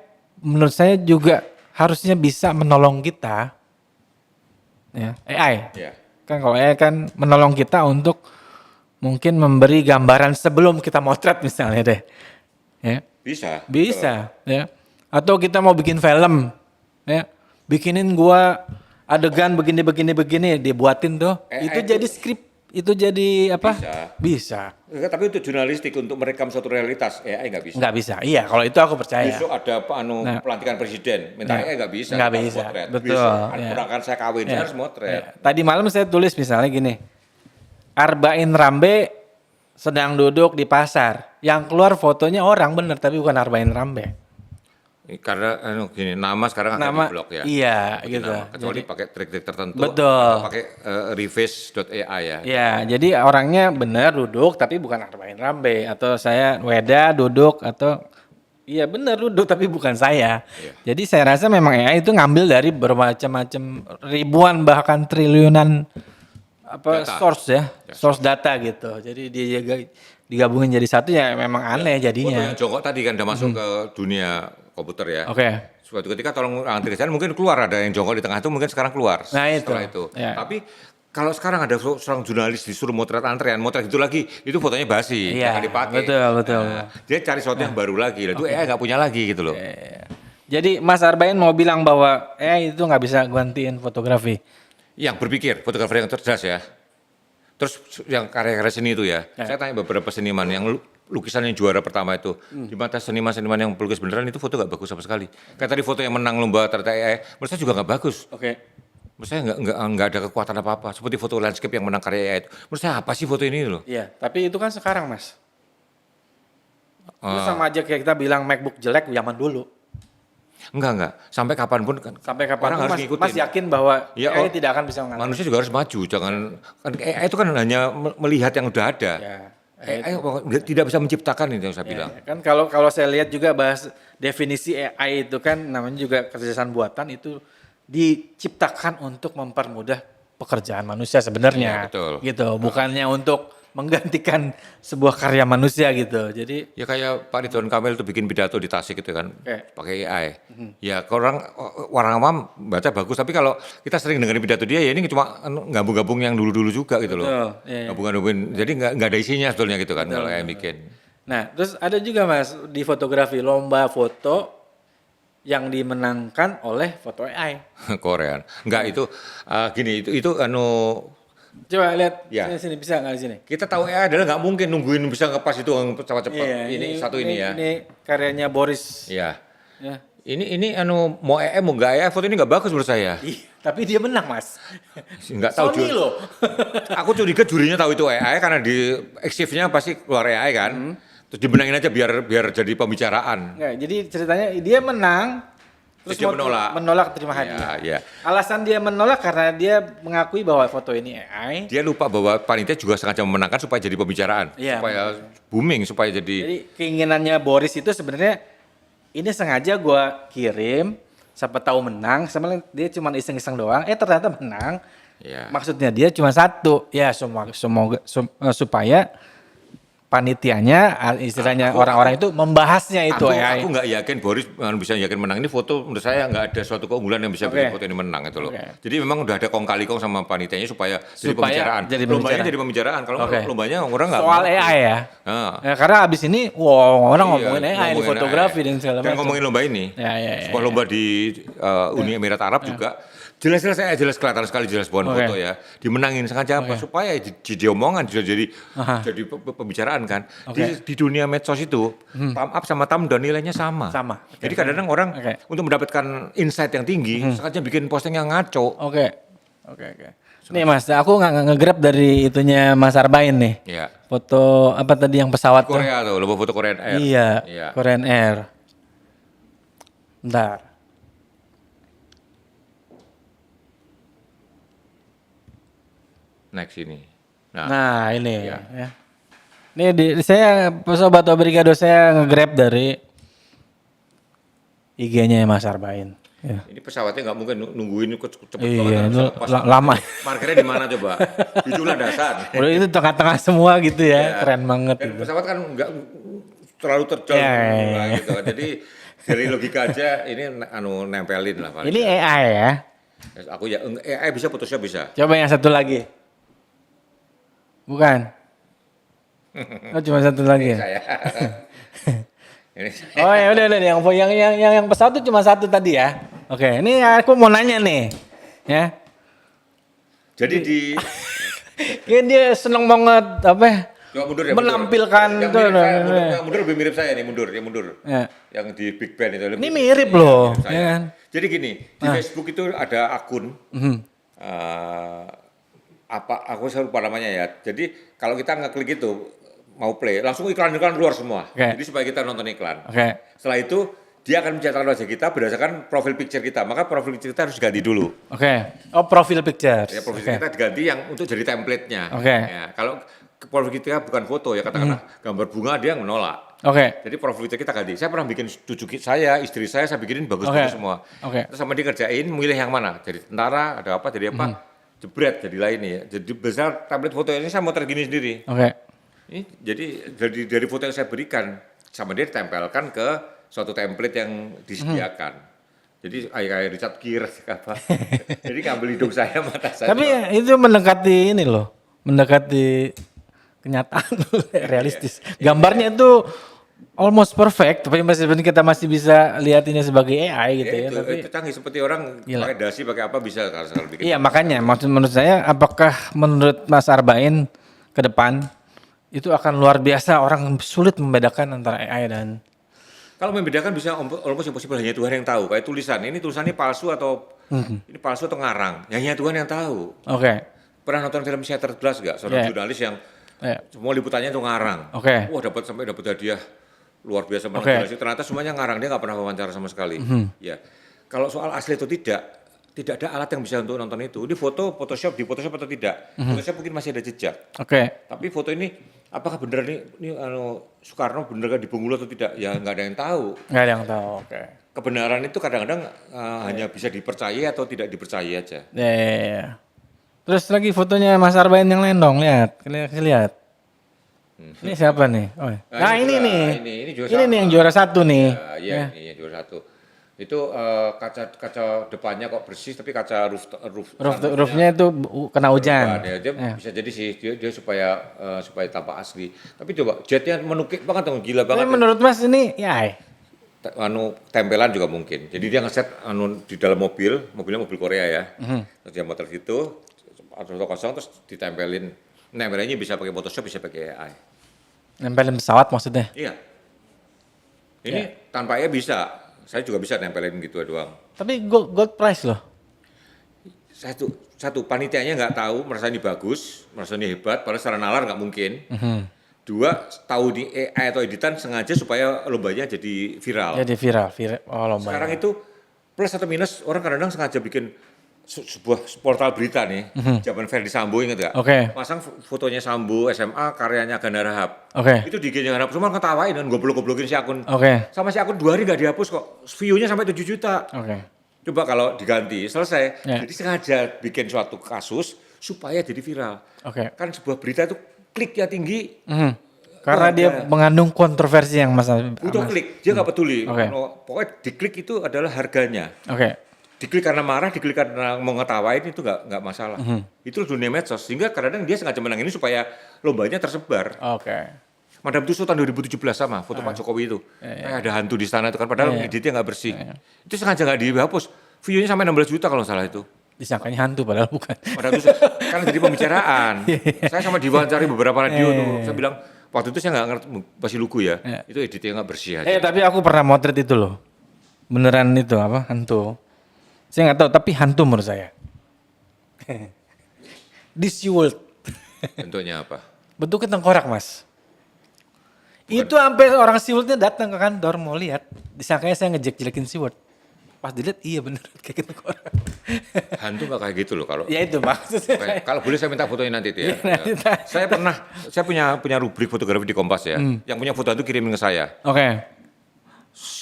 S2: menurut saya juga harusnya bisa menolong kita, ya AI. Kan kalau AI kan menolong kita untuk mungkin memberi gambaran sebelum kita motret misalnya deh, ya. Bisa, ya. Atau kita mau bikin film, ya, bikinin gua adegan begini, dibuatin tuh, AI itu jadi skrip. Itu jadi apa? Bisa.
S1: Tapi untuk jurnalistik, untuk merekam suatu realitas, AI nggak bisa.
S2: Nggak bisa, iya. Kalau itu aku percaya.
S1: Besok ada pelantikan presiden, minta AI nggak bisa.
S2: Nggak bisa, betul.
S1: Kurangkan saya kawin, saya harus motret.
S2: Tadi malam saya tulis misalnya gini, Arbain Rambe sedang duduk di pasar, yang keluar fotonya orang bener, tapi bukan Arbain Rambe.
S1: Karena gini, nama sekarang akan di blok ya.
S2: Iya, gitu.
S1: Kecuali pakai trik-trik tertentu.
S2: Betul.
S1: Pakai reface.ai ya.
S2: Iya, jadi orangnya benar duduk tapi bukan Arbain Rambe, atau saya Weda duduk atau iya benar duduk tapi bukan saya. Jadi saya rasa memang AI itu ngambil dari bermacam-macam ribuan bahkan triliunan source ya, source data gitu. Jadi dia digabungin jadi satu ya memang aneh jadinya.
S1: Foto yang jongkok tadi kan udah masuk ke dunia komputer ya. Suatu ketika tolong antri kesana mungkin keluar ada yang jongkok di tengah itu mungkin sekarang keluar. Setelah itu. Tapi kalau sekarang ada seorang jurnalis disuruh motret antrean, motret itu lagi, itu fotonya basi, jangan dipakai.
S2: Betul.
S1: Dia cari sesuatu yang baru lagi, itu AI nggak punya lagi gitu loh.
S2: Jadi Mas Arbain mau bilang bahwa AI itu nggak bisa gantiin fotografi.
S1: Yang berpikir, fotografer yang cerdas ya. Terus yang karya-karya seni itu ya, saya tanya beberapa seniman yang lukisan yang juara pertama itu, di mata seniman-seniman yang pelukis beneran itu foto nggak bagus sama sekali. Kayak tadi foto yang menang lomba ternyata AI, menurut saya juga nggak bagus. Menurut saya nggak ada kekuatan apa-apa. Seperti foto landscape yang menang karya AI itu. Menurut saya apa sih foto ini loh?
S2: Iya, tapi itu kan sekarang Mas. Itu sama aja kayak kita bilang MacBook jelek zaman dulu.
S1: Enggak. Sampai kapanpun kan.
S2: Sampai kapan
S1: orang harus
S2: mas,
S1: ngikutin.
S2: mas yakin bahwa
S1: Ya,
S2: AI tidak akan bisa mengalami.
S1: Manusia juga harus maju. Jangan kan AI itu kan hanya melihat yang udah ada.
S2: Ya,
S1: AI tidak bisa menciptakan itu yang saya bilang.
S2: kan kalau saya lihat juga bahas definisi AI itu kan namanya juga kecerdasan buatan itu diciptakan untuk mempermudah pekerjaan manusia sebenarnya.
S1: Iya, betul.
S2: Gitu, bukannya untuk menggantikan sebuah karya manusia gitu. Jadi
S1: Ya kayak Pak Ridwan Kamil tuh bikin pidato di Tasik gitu kan, pakai AI. Ya kalau orang awam baca bagus, tapi kalau kita sering dengerin pidato dia ya ini cuma gabung-gabung yang dulu-dulu juga gitu loh.
S2: Betul, iya.
S1: Gabung-gabungin, jadi nggak ada isinya sebetulnya gitu kan kalau AI bikin.
S2: nah, terus ada juga Mas di fotografi lomba foto yang dimenangkan oleh foto AI.
S1: Korean. Enggak itu gini itu
S2: Coba lihat
S1: Ya.
S2: sini bisa nggak di sini?
S1: kita tahu AI adalah nggak mungkin nungguin bisa ngepas itu cepat-cepat.
S2: Iya,
S1: ini satu ini ya.
S2: Ini karyanya Boris.
S1: Iya.
S2: Ya.
S1: Ini mau AI mau nggak AI foto ini nggak bagus menurut saya.
S2: Ih, tapi dia menang Mas.
S1: Nggak tahu
S2: Sony loh.
S1: Aku curiga jurinya tahu itu AI karena di eksifnya pasti keluar AI kan. Terus dibenangin aja biar jadi pembicaraan.
S2: Nggak, jadi ceritanya dia menang. Terus
S1: Dia menolak.
S2: terima hadiah.
S1: Ya.
S2: Alasan dia menolak karena dia mengakui bahwa foto ini AI.
S1: Dia lupa bahwa panitia juga sengaja memenangkan supaya jadi pembicaraan,
S2: Iya,
S1: supaya booming, supaya jadi.
S2: Jadi keinginannya Boris itu sebenarnya ini sengaja gua kirim, siapa tahu menang, sama dia cuma iseng-iseng doang, ternyata menang.
S1: Ya.
S2: Maksudnya dia cuma satu, ya supaya panitianya istilahnya orang-orang itu membahasnya itu AI.
S1: Aku nggak yakin Boris bisa yakin menang ini foto. Menurut saya nggak ada suatu keunggulan yang bisa bikin foto ini menang itu loh. Jadi memang udah ada kong kali kong sama panitianya supaya jadi pembicaraan. Lombanya jadi pembicaraan. Kalau lombanya orang nggak
S2: soal AI ya. Ya, karena abis ini orang ngomongin AI di fotografi dan segala macam.
S1: Kan ngomongin lomba ini. Sebuah lomba di Uni Emirat Arab juga. Jelas kelihatan sekali jelas bukan foto ya. Dimenangin sengaja apa supaya jadi omongan jadi pembicaraan kan. Di dunia medsos itu thumb up sama thumb down nilainya sama. Jadi kadang-kadang orang untuk mendapatkan insight yang tinggi sengaja bikin posting yang ngaco.
S2: Oke. Nih Mas, aku nggak nge-grab dari itunya Mas Arbain nih.
S1: Iya.
S2: Foto apa tadi yang pesawat
S1: Korea tuh, lomba foto Korean Air.
S2: Iya. Korean Air. Bentar.
S1: Next ini.
S2: Nah ini ya. Ini saya Sobat Obrigado saya nge-grab dari IG-nya Mas Arbain. Ya.
S1: Ini pesawatnya nggak mungkin nungguin cepet
S2: banget. Itu lama.
S1: Parkirnya di mana coba? Di landasan.
S2: Udah itu tengah-tengah semua gitu ya, keren banget.
S1: Dan
S2: gitu.
S1: pesawat kan nggak terlalu terjal gitu kan. Jadi dari logika aja ini nempelin lah.
S2: Ini AI ya?
S1: Aku ya AI bisa, Photoshop bisa.
S2: Coba yang satu lagi. Bukan. Oh cuma satu lagi.
S1: Saya. Ini saya.
S2: Oh ya udah yang pesawat itu cuma satu tadi ya. Oke, ini aku mau nanya nih, ya.
S1: Jadi
S2: Dia seneng banget apa?
S1: Coba mundur ya.
S2: Menampilkan
S1: mundur. Mundur lebih mirip saya nih, mundur.
S2: Ya.
S1: Yang di Big Bang itu.
S2: Ini mirip loh, ya kan?
S1: Jadi gini, di Facebook itu ada akun. Aku lupa namanya ya. Jadi kalau kita ngeklik itu mau play, langsung iklan-iklan keluar semua. Jadi supaya kita nonton iklan. Setelah itu dia akan mencetakkan wajah kita berdasarkan profil picture kita. Maka profil picture kita harus diganti dulu.
S2: Oh profil picture.
S1: Ya profil kita diganti yang untuk jadi template-nya. Ya, kalau profil kita bukan foto ya katakanlah gambar bunga dia menolak. Jadi profil kita ganti. Saya pernah bikin cucu saya, istri saya bikinin bagus-bagus semua. Terus sama dia kerjain milih yang mana. Jadi tentara, ada apa, jadi apa. Jebret jadi lain ya. Jadi besar tablet foto ini saya mau tergini sendiri. Ini jadi dari foto yang saya berikan sama dia ditempelkan ke suatu template yang disediakan. Jadi kayak Richard Gere apa. Jadi ngambil hidung saya, mata saya.
S2: Tapi itu mendekati ini loh. Mendekati kenyataan realistis. Gambarnya itu almost perfect, tapi meskipun kita masih bisa lihat ini sebagai AI gitu ya.
S1: Itu canggih seperti orang pakai dasi pakai apa bisa kalau bikin.
S2: Iya makanya menurut saya apakah menurut Mas Arbain ke depan itu akan luar biasa orang sulit membedakan antara AI dan
S1: kalau membedakan bisa almost impossible, hanya Tuhan yang tahu. Kayak tulisannya palsu atau ini palsu atau ngarang, hanya Tuhan yang tahu.
S2: Oke.
S1: Pernah nonton film Shattered Glass nggak? Seorang jurnalis yang semua liputannya itu ngarang. Wah dapat hadiah luar biasa jurnalis. Ternyata semuanya ngarang, dia nggak pernah wawancara sama sekali. Ya, kalau soal asli atau tidak ada alat yang bisa untuk nonton itu. Di Photoshop atau tidak? Photoshop mungkin masih ada jejak. Tapi foto ini apakah benar ini Soekarno benar di Bengkulu atau tidak? Ya nggak ada yang tahu.
S2: Nggak ada yang tahu.
S1: Kebenaran itu kadang-kadang hanya bisa dipercaya atau tidak dipercaya aja.
S2: Ya. Terus lagi fotonya Mas Arbain yang lain dong, lihat. Ini siapa nih? Oh. Nah ini nih. Ini nih yang juara 1 nih.
S1: Iya, ini juara 1. Itu kaca depannya kok bersih, tapi kaca
S2: roofnya itu kena hujan.
S1: Dia bisa jadi sih dia supaya tampak asli. Tapi coba jetnya menukik banget, gila banget.
S2: Tapi menurut Mas ini ya
S1: tempelan juga mungkin. Jadi dia ngeset di dalam mobilnya mobil Korea ya. Terus dia motor gitu, atau kosong terus ditempelin. Nempelinnya bisa pakai Photoshop, bisa pakai AI. Nempelin
S2: pesawat maksudnya?
S1: Iya. Ini tanpa AI bisa. Saya juga bisa nempelin gitu doang.
S2: Tapi gold price loh.
S1: Satu panitianya nggak tahu, merasa ini bagus, merasa ini hebat, padahal secara nalar nggak mungkin. 2, tahu di AI atau editan sengaja supaya lombanya jadi viral.
S2: Jadi viral. Lomba.
S1: Sekarang itu plus atau minus, orang kadang-kadang sengaja bikin sebuah portal berita nih, zaman Ferdi Sambo, ingat nggak? Pasang fotonya Sambo, SMA, karyanya Ganda Rahab. Itu di IG-nya Ganda Rahab, cuma ketawain dan goblok-goblokin si akun. Sama si akun 2 hari nggak dihapus kok, view-nya sampai 7 juta. Coba kalau diganti, selesai. Jadi sengaja bikin suatu kasus supaya jadi viral. Kan sebuah berita itu kliknya tinggi.
S2: Karena dia mengandung kontroversi yang
S1: udah klik, dia nggak peduli. Pokoknya diklik itu adalah harganya. Diklik karena marah, diklik karena mau ngetawain itu nggak masalah. Itu dunia medsos, sehingga kadang-kadang dia sengaja menang ini supaya lombanya tersebar. Madam Tussauds tahun 2017 sama foto Pak Jokowi itu. Kayak ada hantu di sana itu kan, padahal editnya nggak bersih. Itu sengaja nggak dihapus. View-nya sampai 16 juta kalau salah itu.
S2: Disangkanya hantu padahal bukan.
S1: Madam Tussauds kan jadi pembicaraan. Saya sama diwawancari beberapa radio tuh, saya bilang waktu itu saya nggak ngerti, masih lugu ya. Itu editnya nggak bersih aja.
S2: Tapi aku pernah motret itu loh. Beneran itu apa hantu. Saya nggak tahu, tapi hantu menurut saya. Di SeaWorld.
S1: Bentuknya apa?
S2: Bentuknya tengkorak, Mas. Bukan. Itu sampai orang SeaWorld-nya datang ke kantor mau lihat. Disangkanya saya ngejek-jelekin SeaWorld. Pas dilihat, iya bener kayak tengkorak.
S1: Hantu nggak kayak gitu loh kalau.
S2: Ya itu maksudnya.
S1: Kalau boleh saya minta fotonya nanti itu ya. Saya punya rubrik fotografi di Kompas ya. Yang punya foto itu kirimin ke saya.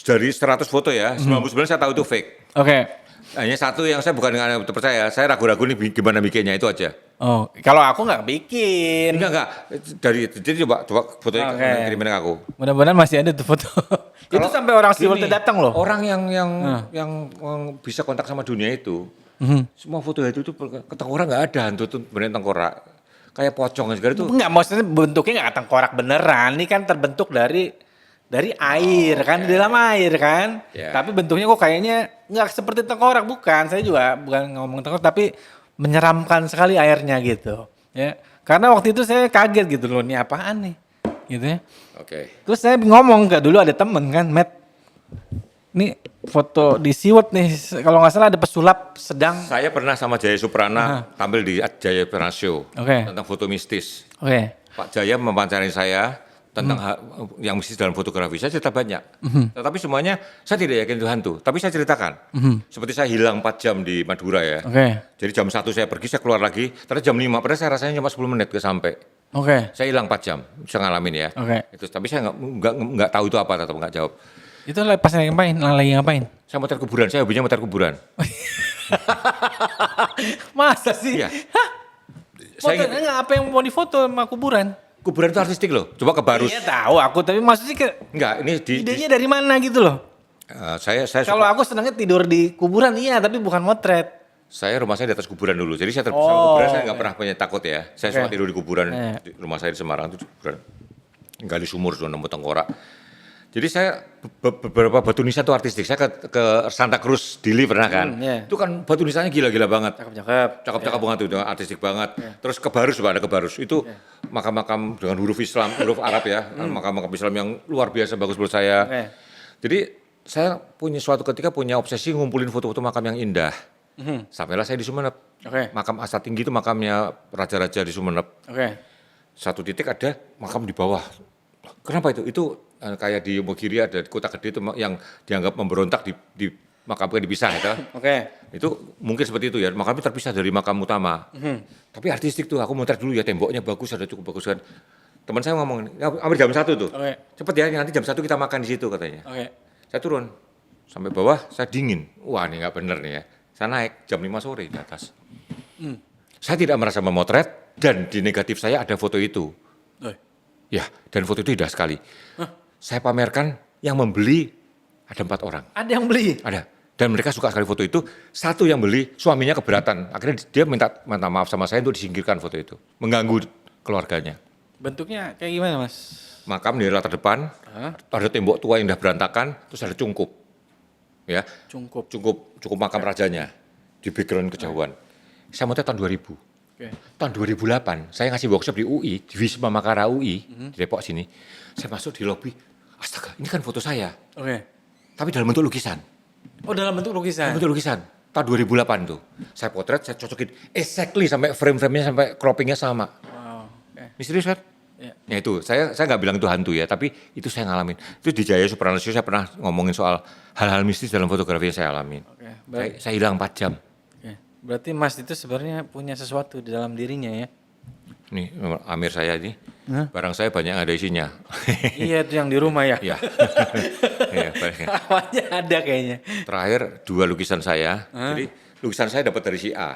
S1: Dari 100 foto ya, 99 saya tahu itu fake. Hanya satu yang saya bukan dengan percaya, saya ragu-ragu nih gimana bikinnya itu aja.
S2: Kalau aku nggak bikin.
S1: Enggak. Jadi coba fotonya kirimin ke aku.
S2: Mudah-mudahan masih ada tuh foto. Itu sampai orang SeaWorld datang loh.
S1: Orang yang bisa kontak sama dunia itu, semua foto itu tengkorak nggak ada, hantu tuh beneran tengkorak. Kayak pocong segala itu.
S2: Enggak, maksudnya bentuknya nggak tengkorak beneran. Ini kan terbentuk dari air kan, di dalam air kan. Tapi bentuknya kok kayaknya nggak seperti tengkorak, bukan. Saya juga bukan ngomong tengkorak, tapi menyeramkan sekali airnya gitu. Ya, karena waktu itu saya kaget gitu loh, ini apaan nih, gitu ya. Terus saya ngomong dulu ada temen kan, Matt, ini foto di SeaWorld nih, kalau nggak salah ada pesulap sedang.
S1: Saya pernah sama Jaya Suprana tampil di Jaya Prana Show tentang foto mistis. Pak Jaya mewawancarai saya tentang yang mistis dalam fotografi. Saya cerita banyak. Tetapi semuanya saya tidak yakin itu hantu. Tapi saya ceritakan. Seperti saya hilang 4 jam di Madura ya. Jadi jam 1 saya pergi, saya keluar lagi. Ternyata jam 5, padahal saya rasanya cuma 10 menit ke sampai. Saya hilang 4 jam, bisa ngalamin ya. Itu, tapi saya nggak tahu itu apa, tetap nggak jawab.
S2: Itu pas lagi ngapain?
S1: Saya muter kuburan, saya hobinya muter kuburan.
S2: Masa sih?
S1: Iya.
S2: Apa yang mau difoto sama kuburan?
S1: Kuburan itu artistik loh, coba ke Barus.
S2: Iya tahu aku, tapi maksudnya
S1: enggak, ini
S2: idenya dari mana gitu loh?
S1: Saya
S2: kalau aku senangnya tidur di kuburan iya, tapi bukan motret.
S1: Saya rumah saya di atas kuburan dulu, jadi saya sama kuburan saya nggak pernah punya takut ya. Saya suka tidur di kuburan, di rumah saya di Semarang itu kuburan. Gali sumur, nemu tengkorak. Jadi saya beberapa batu nisan itu artistik. Saya ke Santa Cruz Dili pernah kan. Itu kan batu nisannya gila-gila banget. Cakep-cakep banget itu, artistik banget. Terus ke Barus, ada ke Barus. Itu makam-makam dengan huruf Islam, huruf Arab ya. Makam-makam Islam yang luar biasa bagus menurut saya. Jadi saya suatu ketika punya obsesi ngumpulin foto-foto makam yang indah. Sampailah saya di Sumeneb. Makam Asa Tinggi itu makamnya raja-raja di Sumeneb. Satu titik ada makam di bawah. Kenapa itu? Itu kayak di Mogiri ada di Kota Gede itu yang dianggap memberontak di makamnya dipisah itu. Itu mungkin seperti itu ya. Makamnya terpisah dari makam utama. Tapi artistik tuh, aku motret dulu ya, temboknya bagus, ada cukup bagus kan. Teman saya ngomong, hampir jam 1 tuh. Cepet ya, nanti jam 1 kita makan di situ katanya. Saya turun sampai bawah, saya dingin. Wah, ini nggak bener nih ya. Saya naik jam 5 sore di atas. Saya tidak merasa memotret dan di negatif saya ada foto itu. Ya, dan foto itu indah sekali. Saya pamerkan, yang membeli ada 4 orang.
S2: Ada yang beli?
S1: Ada. Dan mereka suka sekali foto itu. Satu yang beli, suaminya keberatan. Akhirnya dia minta maaf sama saya untuk disingkirkan foto itu. Mengganggu keluarganya.
S2: Bentuknya kayak gimana, Mas?
S1: Makam di latar depan, ada tembok tua yang udah berantakan, terus ada cungkup. Ya, cukup makam rajanya. Di background kejauhan. Saya mau tahun 2000. Tahun 2008, saya ngasih workshop di UI, di Wisma Makara UI, di Depok sini. Saya masuk di lobi, astaga, ini kan foto saya. Tapi dalam bentuk lukisan.
S2: Oh, dalam bentuk lukisan?
S1: Dalam bentuk lukisan. Tahun 2008 tuh. Saya potret, saya cocokin exactly sampai frame-framenya, sampai croppingnya sama. Ini serius kan? Ya itu, saya nggak bilang itu hantu ya, tapi itu saya ngalamin. Itu di Jaya Supranatasio saya pernah ngomongin soal hal-hal mistis dalam fotografi yang saya alamin. Saya hilang 4 jam.
S2: Berarti Mas itu sebenarnya punya sesuatu di dalam dirinya ya?
S1: Nih, Amir saya ini, barang saya banyak ada isinya.
S2: Iya, itu yang di rumah ya?
S1: Iya.
S2: Awalnya ada kayaknya.
S1: Terakhir 2 lukisan saya, jadi lukisan saya dapat dari si A.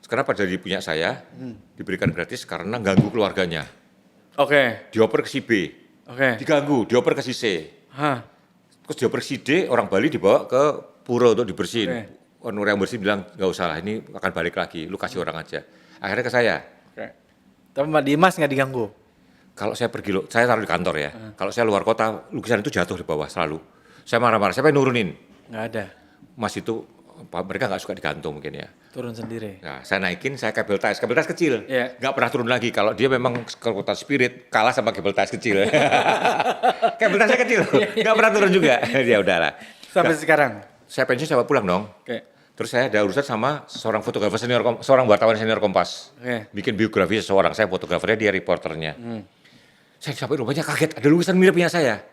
S1: Kenapa jadi punya saya, diberikan gratis karena ganggu keluarganya. Dioper ke si B, diganggu, dioper ke si C. Terus dioper ke si D, orang Bali dibawa ke pura untuk dibersihin. Nur yang bersih bilang, nggak usah lah, ini akan balik lagi, lu kasih orang aja. Akhirnya ke saya.
S2: Tapi Mbak Dimas nggak diganggu?
S1: Kalau saya pergi, saya taruh di kantor ya. Kalau saya luar kota, lukisan itu jatuh di bawah selalu. Saya marah-marah, siapa yang nurunin?
S2: Nggak ada.
S1: Mas itu, mereka nggak suka digantung mungkin ya.
S2: Turun sendiri?
S1: Nah, saya naikin, saya kabel ties kecil. Nggak pernah turun lagi, kalau dia memang kekuatan spirit, kalah sama kabel ties kecil. Kabel ties kecil, nggak pernah turun juga. Ya udahlah.
S2: Sampai sekarang?
S1: Saya pensiun, saya pulang dong. Terus saya ada urusan sama seorang fotografer senior, seorang wartawan senior Kompas. Bikin biografi seseorang, saya fotografernya, dia reporternya. Saya sampai rumahnya kaget, ada lukisan miripnya saya.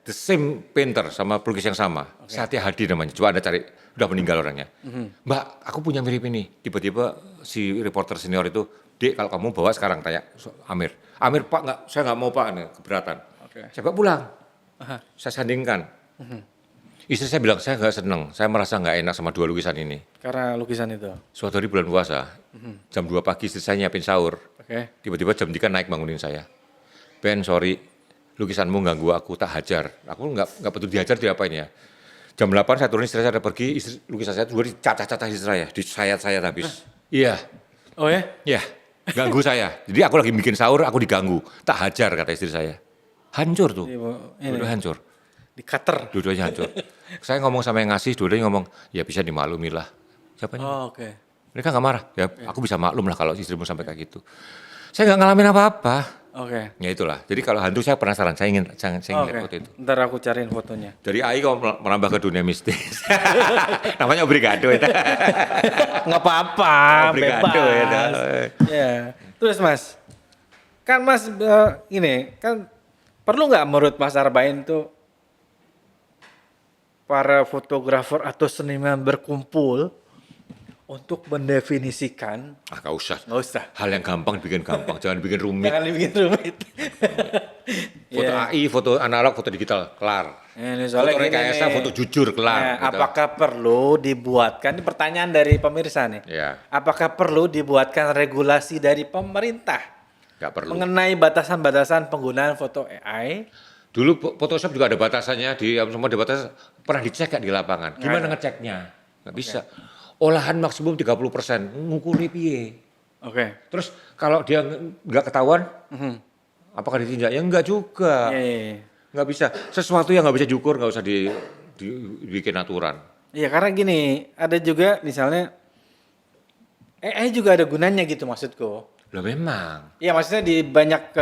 S1: The same painter sama pelukis yang sama. Satya Hadi namanya, coba Anda cari, udah meninggal orangnya. Mbak, aku punya mirip ini. Tiba-tiba si reporter senior itu, Dek kalau kamu bawa sekarang, tanya Amir. Amir Pak, enggak, saya nggak mau Pak, keberatan. Saya bawa pulang, saya sandingkan. Istri saya bilang, saya nggak seneng, saya merasa nggak enak sama 2 lukisan ini.
S2: Karena lukisan itu?
S1: Suatu hari bulan puasa, jam 2 pagi istri saya nyiapin sahur. Tiba-tiba jam 3 naik bangunin saya. Ben, sorry, lukisanmu ganggu aku, tak hajar. Aku nggak peduli dihajar, diapain ya. Jam 8 saya turun, istri saya udah pergi, lukisan saya dua dicacah-cacah istri saya, disayat-sayat habis. Iya.
S2: Oh ya?
S1: Iya, ganggu saya. Jadi aku lagi bikin sahur, aku diganggu. Tak hajar, kata istri saya. Hancur tuh, udah hancur.
S2: Di cutter?
S1: Dua-duanya hancur. Saya ngomong sama yang ngasih, dua-duanya ngomong, ya bisa dimaklumi lah. Siapanya? Mereka nggak marah. Ya, aku bisa maklum lah kalau istrimu sampai kayak gitu. Saya nggak ngalamin apa-apa. Ya itulah. Jadi kalau hantu saya penasaran, saya ingin lihat foto itu.
S2: Ntar aku cariin fotonya.
S1: Dari AI kau merambah ke dunia mistis. Namanya obrigado itu.
S2: Nggak apa-apa,
S1: obrigado
S2: bebas. Ya. Terus Mas, kan Mas ini kan perlu nggak menurut Mas Arbain tuh para fotografer atau seniman berkumpul untuk mendefinisikan?
S1: Nggak usah.
S2: Nggak usah.
S1: Hal yang gampang bikin gampang, jangan bikin rumit.
S2: Jangan dibikin rumit.
S1: Foto AI, foto analog, foto digital, kelar. Foto rekayasa, foto jujur, kelar.
S2: Gitu. Apakah perlu dibuatkan, ini pertanyaan dari pemirsa nih. Apakah perlu dibuatkan regulasi dari pemerintah?
S1: Nggak perlu.
S2: Mengenai batasan-batasan penggunaan foto AI?
S1: Dulu Photoshop juga ada batasannya, semua ada batas, pernah dicek gak di lapangan? Gimana ngeceknya? Nggak bisa. Olahan maksimum 30%, ngukuri piye? Terus kalau dia nggak ketahuan, apakah ditindak? Ya enggak juga. Nggak bisa. Sesuatu yang nggak bisa diukur nggak usah dibikin aturan.
S2: Iya, karena gini, ada juga misalnya AI juga ada gunanya gitu maksudku.
S1: Lah memang.
S2: Iya, maksudnya di banyak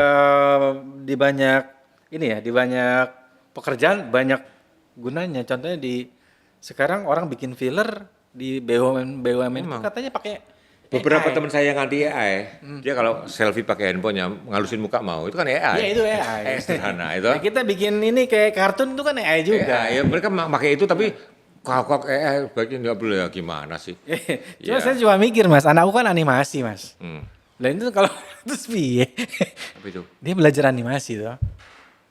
S2: ini ya, di banyak pekerjaan banyak gunanya. Contohnya sekarang orang bikin filler di BUMN itu katanya pakai
S1: Beberapa
S2: AI.
S1: teman saya yang anti AI, dia kalau selfie pakai handphonenya ngalusin muka mau, itu kan AI.
S2: Iya, itu AI.
S1: AI sederhana itu.
S2: Nah, kita bikin ini kayak kartun itu kan AI juga.
S1: AI, ya mereka pakai itu tapi kok AI baiknya nggak boleh ya gimana sih?
S2: Cuma
S1: Iya.
S2: saya cuma mikir Mas, anakku kan animasi Mas.
S1: Hmm.
S2: Lah itu kalau terus piye?
S1: Apa itu?
S2: Dia belajar animasi tuh.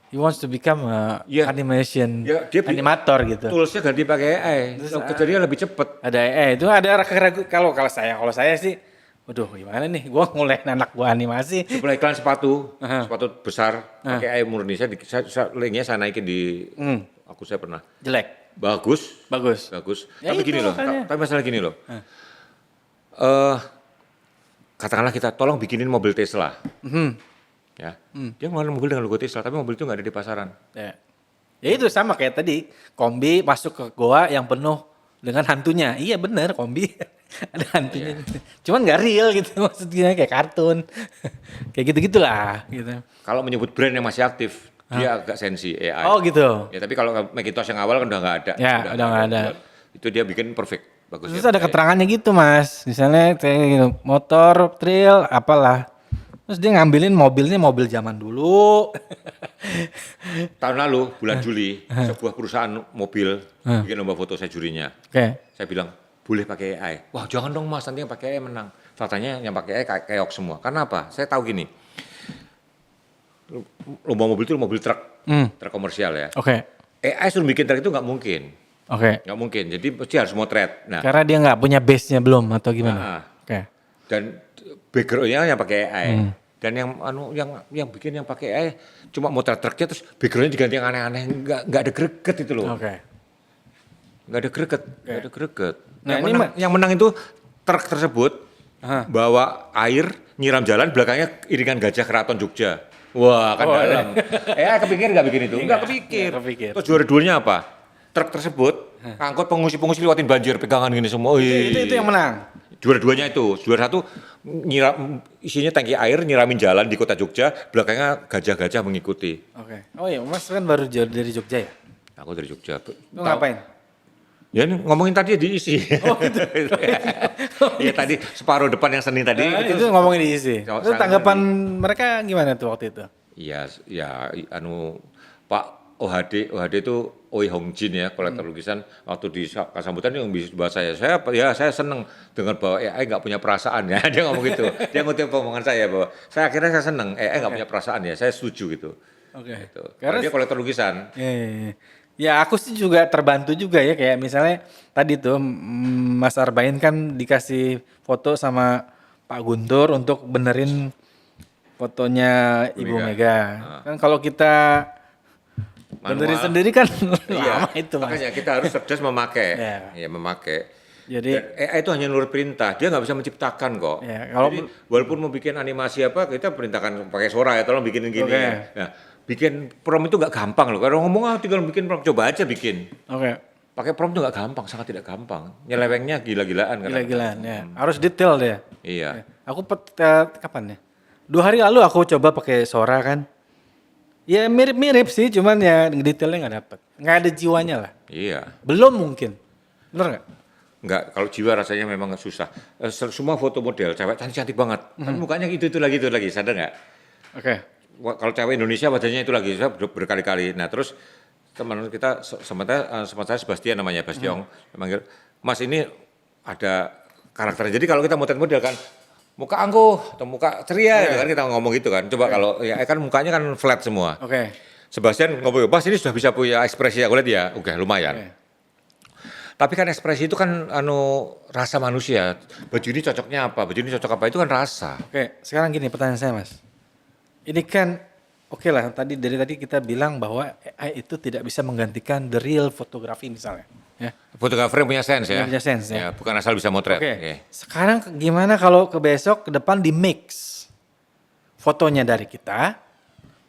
S2: He wants to become a
S1: Iya.
S2: animation
S1: Ya, dia
S2: animator gitu.
S1: Toolsnya ganti pakai AI, kerjanya lebih cepet.
S2: Ada AI itu ada ragu-ragu kalau saya sih waduh gimana nih gua ngulain anak gua animasi.
S1: Sebelah iklan sepatu besar pakai AI murni, saya linknya saya naikin di saya pernah.
S2: Jelek.
S1: Bagus.
S2: Ya
S1: Tapi
S2: itu
S1: gini loh,
S2: makanya.
S1: tapi masalah gini loh. Katakanlah kita tolong bikinin mobil Tesla. Ya, dia ngeluarin mobil dengan logo Tesla, tapi mobil itu nggak ada di pasaran.
S2: Ya itu sama kayak tadi, kombi masuk ke goa yang penuh dengan hantunya. Iya bener, kombi ada hantunya. Cuman nggak real gitu maksudnya kayak kartun. Kayak gitu-gitulah gitu.
S1: Kalau menyebut brand yang masih aktif, dia agak sensi AI.
S2: Oh gitu.
S1: Ya tapi kalau Macintosh yang awal kan udah nggak ada.
S2: Ya, udah nggak ada.
S1: Itu dia bikin perfect, bagus.
S2: Terus ada keterangannya gitu mas, misalnya kayak gitu, motor, trail, apalah. Terus dia ngambilin mobilnya mobil zaman dulu.
S1: Tahun lalu bulan Juli, sebuah perusahaan mobil bikin lomba foto saya jurinya. Saya bilang boleh pakai AI. Wah jangan dong mas, nanti yang pakai AI menang. Faktanya yang pakai AI keok semua. Karena apa? Saya tahu gini, lomba mobil itu mobil truk komersial ya. AI suruh bikin truk itu nggak mungkin. Nggak mungkin. Jadi pasti harus motret. Nah,
S2: karena dia nggak punya base-nya belum atau gimana?
S1: Dan background-nya yang pakai AI. Dan yang bikin yang pakai AI cuma motret truknya terus background-nya diganti yang aneh-aneh, nggak ada greget itu loh. Nggak ada greget. Nah, yang menang itu truk tersebut bawa air nyiram jalan, belakangnya iringan gajah keraton Jogja. Wah kan dalam. Kepikir nggak bikin itu? Nggak kepikir. Terus juara duanya apa? Truk tersebut angkut pengungsi lewatin banjir, pegangan gini semua.
S2: Itu yang menang.
S1: Juara duanya itu, juara satu isinya tangki air nyiramin jalan di kota Jogja, belakangnya gajah-gajah mengikuti.
S2: Oh iya, Mas kan baru dari Jogja ya?
S1: Aku dari Jogja.
S2: Lu ngapain?
S1: Ya ngomongin tadi diisi. Oh gitu. Ya tadi separuh depan yang seni tadi.
S2: Itu ngomongin diisi. Itu tanggapan mereka gimana tuh waktu itu?
S1: Iya, Pak OHD itu Oi Hongjin ya, kolektor lukisan waktu di sambutan yang bisa bahasa saya seneng dengar bahwa AI nggak punya perasaan ya, dia ngomong gitu. Dia ngutip omongan saya bahwa akhirnya saya seneng AI nggak punya perasaan ya, saya setuju gitu. Gitu. Karena dia kolektor lukisan.
S2: Ya aku sih juga terbantu juga ya, kayak misalnya tadi tuh Mas Arbain kan dikasih foto sama Pak Guntur untuk benerin fotonya Ibu Mega. Kan kalau kita benerin sendiri kan lama itu Mas.
S1: Makanya kita harus cerdas memakai. Memakai.
S2: Jadi
S1: AI itu hanya nurut perintah, dia nggak bisa menciptakan kok. Jadi walaupun mau bikin animasi apa, kita perintahkan pakai Sora ya, tolong bikinin gini ya. Nah, bikin prompt itu nggak gampang loh. Kalau ngomong tinggal bikin prompt, coba aja bikin. Pakai prompt itu nggak gampang, sangat tidak gampang. Nyelewengnya gila-gilaan.
S2: Gila-gilaan ya. Harus detail deh.
S1: Iya.
S2: Aku kapan ya? 2 hari lalu aku coba pakai Sora kan. Ya mirip-mirip sih, cuman ya detailnya nggak dapet. Nggak ada jiwanya lah.
S1: Iya.
S2: Belum mungkin. Bener nggak?
S1: Nggak, kalau jiwa rasanya memang susah. Semua foto model, cewek cantik-cantik banget. Kan mukanya itu lagi, sadar nggak? Kalau cewek Indonesia wajahnya itu lagi, saya berkali-kali. Nah terus teman kita, sempat saya Sebastian namanya, Bastiong, manggil, Mas ini ada karakternya. Jadi kalau kita model kan, muka angkuh atau muka ceria gitu kan, kita ngomong gitu kan. Coba kalau ya kan mukanya kan flat semua. Sebastian ngomong, Mas ini sudah bisa punya ekspresi, aku lihat ya, oke lumayan. Tapi kan ekspresi itu kan rasa manusia. Baju ini cocoknya apa? Baju ini cocok apa? Itu kan rasa.
S2: Sekarang gini pertanyaan saya Mas. Ini kan lah dari tadi kita bilang bahwa AI itu tidak bisa menggantikan the real fotografi misalnya. Ya.
S1: Fotografer yang punya sense ya.
S2: Punya sense ya.
S1: Bukan asal bisa motret.
S2: Sekarang gimana kalau ke depan di mix fotonya dari kita,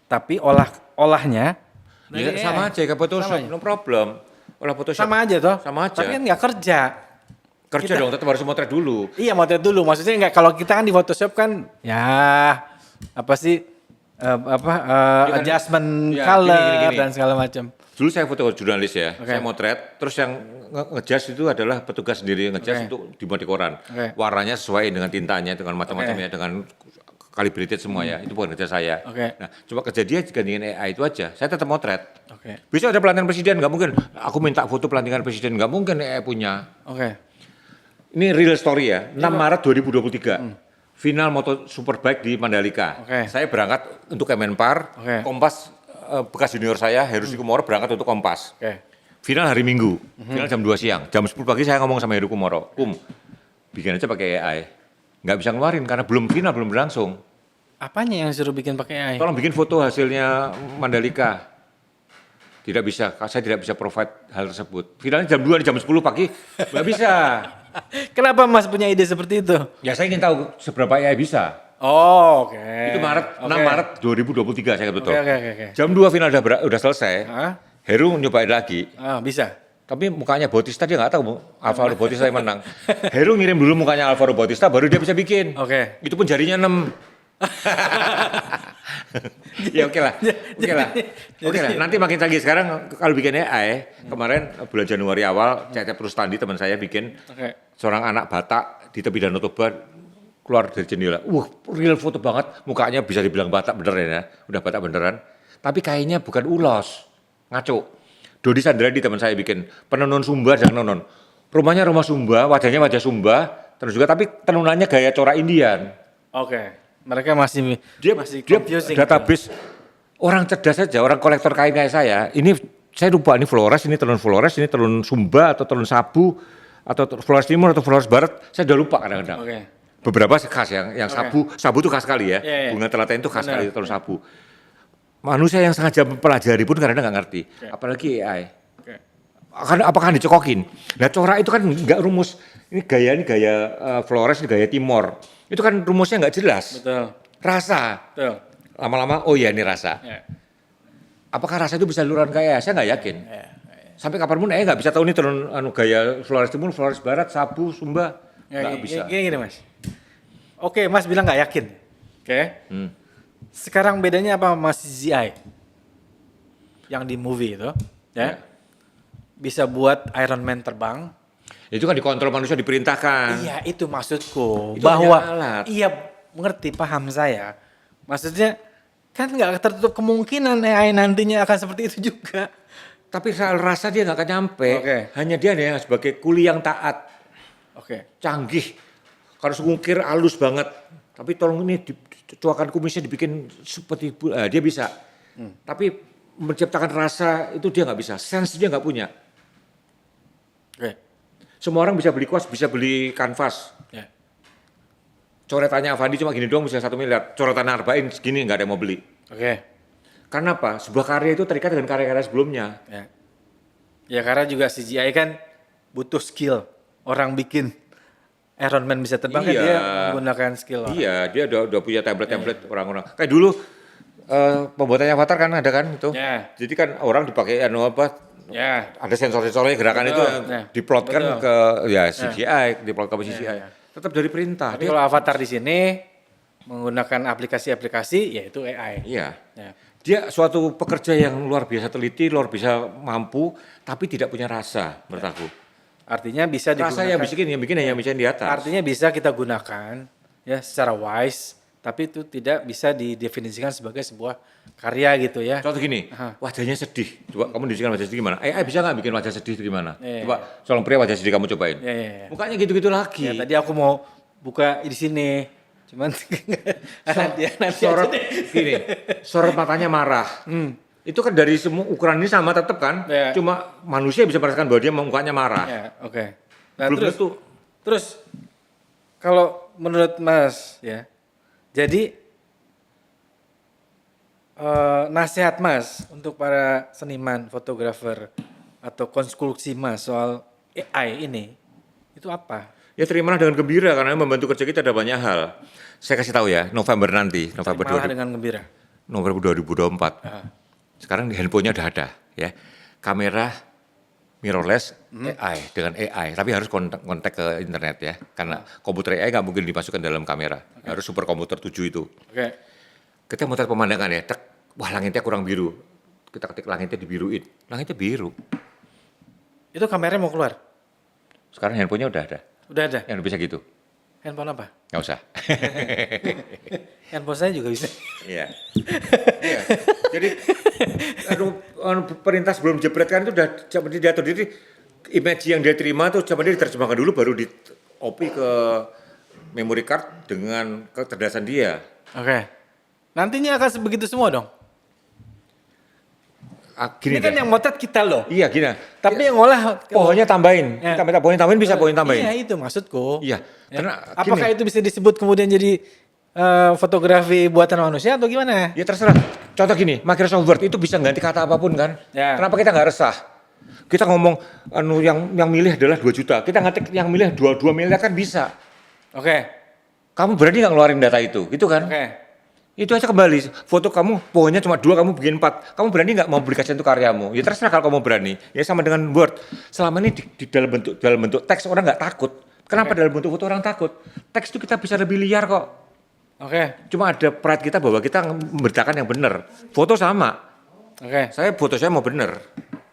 S2: tapi olahnya
S1: Ya, sama aja kayak Photoshop, no problem. Olah Photoshop.
S2: Sama aja toh?
S1: Sama aja.
S2: Tapi kan nggak kerja.
S1: Kerja dong, tetap harus motret dulu.
S2: Iya motret dulu, maksudnya nggak, kalau kita kan di Photoshop kan ya apa sih adjustment
S1: ya,
S2: color
S1: gini.
S2: dan segala macam.
S1: Dulu saya foto jurnalis ya, saya motret, terus yang ngejas itu adalah petugas sendiri ngejas untuk dibuat di koran. Warnanya sesuai dengan tintanya, dengan macam-macamnya, dengan calibrated semua ya, itu bukan kerja saya. Nah, cuma kerja dia gantiin AI itu aja, saya tetap motret. Besok ada pelantikan presiden, nggak mungkin aku minta foto pelantikan presiden, nggak mungkin AI punya. Ini real story ya, 6 Maret 2023. Final Moto Superbike di Mandalika. Saya berangkat untuk Kemenpar, Kompas bekas junior saya, Heru Kumoro berangkat untuk Kompas. Final hari Minggu, final jam 2 siang. Jam 10 pagi saya ngomong sama Heru Kumoro, bikin aja pakai AI. Nggak bisa ngeluarin karena belum final, belum berlangsung.
S2: Apanya yang suruh bikin pakai AI?
S1: Tolong bikin foto hasilnya Mandalika. Tidak bisa, saya tidak bisa provide hal tersebut. Finalnya jam 2, jam 10 pagi, nggak bisa.
S2: Kenapa Mas punya ide seperti itu?
S1: Ya saya ingin tahu seberapa AI bisa.
S2: Oke.
S1: Itu Maret, 6 Maret 2023 saya betul.
S2: Oke.
S1: Jam 2 final udah selesai. Heru nyobain lagi.
S2: Bisa.
S1: Tapi mukanya Bautista dia nggak tahu Alvaro Bautista yang menang. Heru ngirim dulu mukanya Alvaro Bautista baru dia bisa bikin. Itu pun jarinya 6. Ya oke lah. Nanti makin canggih. Sekarang kalau bikin AI, kemarin bulan Januari awal, Cecep Rustandi teman saya bikin seorang anak Batak di tepi Danau Toba keluar dari jendela. Real foto banget, mukanya bisa dibilang Batak beneran ya, udah Batak beneran. Tapi kayaknya bukan ulos, ngaco. Dodi Sandradi teman saya bikin penenun Sumba dan Nonon. Rumahnya rumah Sumba, wajahnya wajah Sumba, terus juga tapi tenunannya gaya corak Indian.
S2: Mereka masih
S1: dia database orang cerdas saja, orang kolektor kain kayak saya. Ini saya lupa ini Flores, ini tenun Sumba atau tenun Sabu atau Flores Timur atau Flores Barat, saya udah lupa kadang-kadang. Beberapa khas yang sabu itu khas sekali ya. Bunga telaten itu khas sekali tenun Sabu. Manusia yang sengaja mempelajari pun kadang-kadang nggak ngerti, apalagi AI. Apakah dicokokin? Nah corak itu kan nggak rumus. Ini gaya Flores, ini gaya Timor. Itu kan rumusnya nggak jelas. Rasa. Lama-lama, oh iya ini rasa. Apakah rasa itu bisa luruhan kayak saya nggak yakin. Sampai kapanpun nggak bisa tahu ini tenun gaya Flores Timur, Flores Barat, Sabu, Sumba. Nggak bisa.
S2: Gini Mas. Oke, Mas bilang nggak yakin. Sekarang bedanya apa Mas CGI? Yang di movie itu, bisa buat Iron Man terbang.
S1: Itu kan dikontrol manusia, diperintahkan.
S2: Iya, itu maksudku.
S1: Itu
S2: bahwa
S1: alat.
S2: Iya, mengerti, paham saya. Maksudnya kan nggak tertutup kemungkinan AI nantinya akan seperti itu juga.
S1: Tapi soal rasa dia nggak akan nyampe. Hanya dia nih sebagai kuli yang taat. Canggih. Kalau sekungkir halus banget. Tapi tolong ini dicuakan kumisnya dibikin seperti dia bisa. Tapi menciptakan rasa itu dia nggak bisa. Sense dia nggak punya. Semua orang bisa beli kuas, bisa beli kanvas. Coretannya Avandi cuma gini doang bisa 1 miliar. Coretan Arba'in segini nggak ada yang mau beli. Karena apa? Sebuah karya itu terikat dengan karya-karya sebelumnya.
S2: Ya karena juga CGI kan butuh skill. Orang bikin Iron Man bisa terbang kan dia menggunakan skill.
S1: Iya, dia udah punya template orang-orang. Kayak dulu pembuatannya Avatar kan ada kan itu. Jadi kan orang dipakai ada sensor-sensornya gerakan itu diplotkan ke CGI, diplot ke CGI. Tetap dari perintah.
S2: Tapi kalau Avatar di sini menggunakan aplikasi-aplikasi yaitu AI.
S1: Iya. Dia suatu pekerja yang luar biasa teliti, luar biasa mampu, tapi tidak punya rasa menurut aku.
S2: Artinya bisa digunakan.
S1: Rasa yang bikin hanya bisa di atas.
S2: Artinya bisa kita gunakan ya secara wise, tapi itu tidak bisa didefinisikan sebagai sebuah karya gitu ya.
S1: Contoh gini, wajahnya sedih. Coba kamu definisikan wajah sedih gimana? AI bisa nggak bikin wajah sedih itu gimana? Coba seorang pria wajah sedih kamu cobain. Mukanya gitu-gitu lagi.
S2: Tadi aku mau buka di sini, cuman
S1: sorot matanya marah. Itu kan dari semua ukuran ini sama tetap kan? Cuma manusia bisa merasakan bahwa dia mukanya marah.
S2: Nah, terus kalau menurut Mas ya, jadi nasihat Mas untuk para seniman, fotografer atau konstruksi Mas soal AI ini itu apa?
S1: Ya terimalah dengan gembira karena membantu kerja kita ada banyak hal. Saya kasih tahu ya, November nanti,
S2: Terimalah dengan gembira.
S1: November 2024. Sekarang di handphonenya udah ada ya. Kamera mirrorless AI dengan AI, tapi harus kontak ke internet ya. Karena komputer AI nggak mungkin dimasukkan dalam kamera. Harus superkomputer 7 itu. Kita melihat pemandangan ya, wah langitnya kurang biru. Kita ketik langitnya dibiruin, langitnya biru.
S2: Itu kameranya mau keluar?
S1: Sekarang handphonenya udah ada.
S2: Udah ada?
S1: Yang bisa gitu.
S2: Handphone apa?
S1: Nggak usah.
S2: Handphone saya juga bisa.
S1: Iya. Iya. Jadi perintah sebelum jebret kan itu udah diatur. Jadi image yang dia terima tuh coba dia diterjemahkan dulu baru di copy ke memory card dengan kecerdasan dia.
S2: Oke. Nantinya akan begitu semua dong?
S1: Gini
S2: ini kan yang motret kita loh.
S1: Iya gini.
S2: Tapi yang ngolah
S1: pohonnya tambahin.
S2: Ya.
S1: Kita minta pohonnya tambahin bisa pohonnya tambahin.
S2: Iya itu maksudku.
S1: Iya.
S2: Ya.
S1: Karena
S2: apakah itu bisa disebut kemudian jadi fotografi buatan manusia atau gimana?
S1: Ya terserah. Contoh gini, Microsoft Word itu bisa ganti kata apapun kan.
S2: Ya.
S1: Kenapa kita nggak resah? Kita ngomong yang milih adalah 2 juta. Kita ngetik yang milih 2 miliar kan bisa.
S2: Oke.
S1: Kamu berani nggak ngeluarin data itu? Gitu kan?
S2: Oke.
S1: Itu aja kembali, foto kamu pohonnya cuma 2, kamu bikin 4. Kamu berani nggak mau publikasikan itu karyamu? Ya terserah kalau kamu berani. Ya sama dengan Word. Selama ini di dalam bentuk teks orang nggak takut. Kenapa dalam bentuk foto orang takut? Teks itu kita bisa lebih liar kok.
S2: Oke.
S1: Cuma ada pride kita bahwa kita memberitakan yang benar. Foto sama.
S2: Oke.
S1: Foto saya mau benar.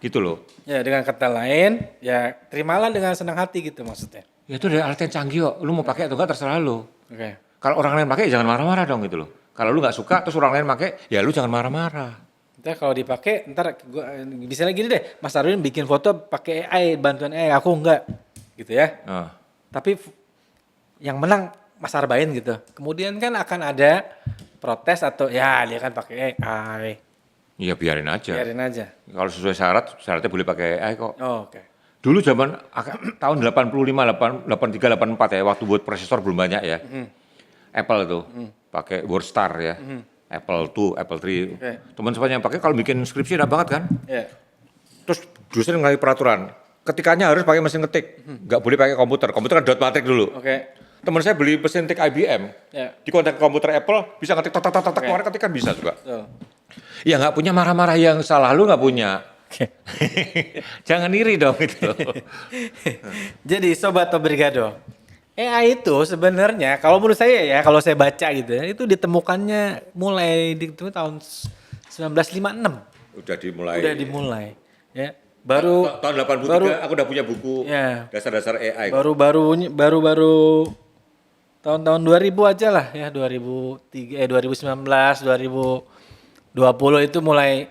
S1: Gitu loh.
S2: Ya dengan kata lain, ya terimalah dengan senang hati gitu maksudnya.
S1: Ya itu dari alat yang canggih kok. Lu mau pakai atau enggak terserah lu.
S2: Oke.
S1: Kalau orang lain pakai jangan marah-marah dong gitu loh. Kalau lu nggak suka terus orang lain pakai, ya lu jangan marah-marah.
S2: Ntar kalau dipakai, ntar gua misalnya gini deh, Mas Arwin bikin foto pakai AI, bantuan AI, aku enggak, gitu ya. Tapi yang menang Mas Arbain gitu. Kemudian kan akan ada protes atau ya dia kan pakai AI.
S1: Iya biarin aja.
S2: Biarin aja.
S1: Kalau sesuai syaratnya boleh pakai AI kok.
S2: Oh, oke.
S1: Dulu zaman tahun 85, 83, 84 ya, waktu buat prosesor belum banyak ya. Apple itu pakai WordStar ya. Apple 2, Apple 3.
S2: Okay.
S1: Teman-teman yang pakai kalau bikin skripsi enak banget kan.
S2: Yeah.
S1: Terus dosen ngasih peraturan, ketikanya harus pakai mesin ketik, nggak boleh pakai komputer. Komputer kan dot matrix dulu. Teman saya beli mesin ketik IBM, di kontak komputer Apple bisa ngetik tak keluar ketik kan bisa juga. Ya nggak punya marah-marah yang salah, lu nggak punya. Jangan iri dong itu.
S2: Jadi Sobat Obrigado, AI itu sebenarnya kalau menurut saya ya, kalau saya baca gitu ya, itu ditemukannya mulai di tahun 1956.
S1: Udah
S2: dimulai. Ya. Baru
S1: tahun 83 aku udah punya buku dasar-dasar AI.
S2: Baru tahun-tahun 2000 aja lah ya, 2019, 2020 itu mulai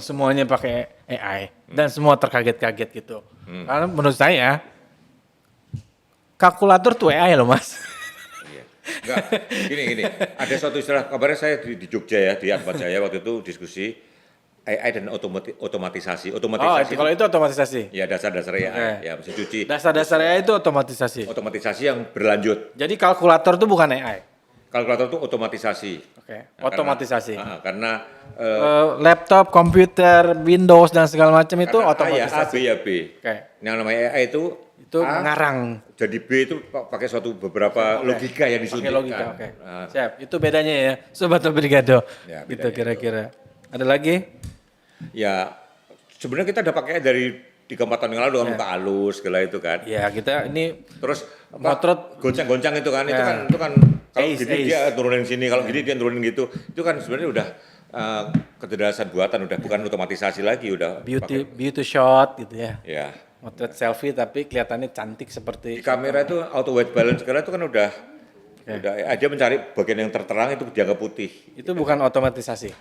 S2: semuanya pakai AI dan semua terkaget-kaget gitu. Karena menurut saya kalkulator tuh AI loh Mas.
S1: Enggak, gini. Ada suatu istilah, kabarnya saya di Jogja ya, di Atmajaya waktu itu diskusi AI dan otomatisasi.
S2: Kalau itu otomatisasi?
S1: Ya dasar-dasar AI, ya mesin cuci.
S2: Dasar-dasar AI itu otomatisasi?
S1: Otomatisasi yang berlanjut.
S2: Jadi kalkulator itu bukan AI?
S1: Kalkulator itu otomatisasi.
S2: Otomatisasi.
S1: Karena
S2: laptop, komputer, Windows dan segala macam itu otomatisasi.
S1: A, B. Yang namanya AI itu
S2: mengarang.
S1: Jadi B itu pakai suatu beberapa logika yang disuntikkan.
S2: Logika, siap. Itu bedanya ya, Sobat Obrigado. Ya, gitu kira-kira. Ada lagi?
S1: Ya, sebenarnya kita udah pakai dari 3-4 tahun yang lalu dengan muka halus segala itu kan.
S2: Ya, kita ini
S1: terus
S2: motret
S1: goncang-goncang itu kan, itu kan kalau gini dia turunin sini, kalau gini dia turunin gitu. Itu kan sebenarnya udah kecerdasan buatan, udah bukan otomatisasi lagi, udah
S2: beauty shot gitu ya.
S1: Ya.
S2: Motret selfie tapi kelihatannya cantik seperti
S1: di kamera itu auto white balance segala itu kan udah dia mencari bagian yang terterang itu dianggap putih.
S2: Itu bukan otomatisasi.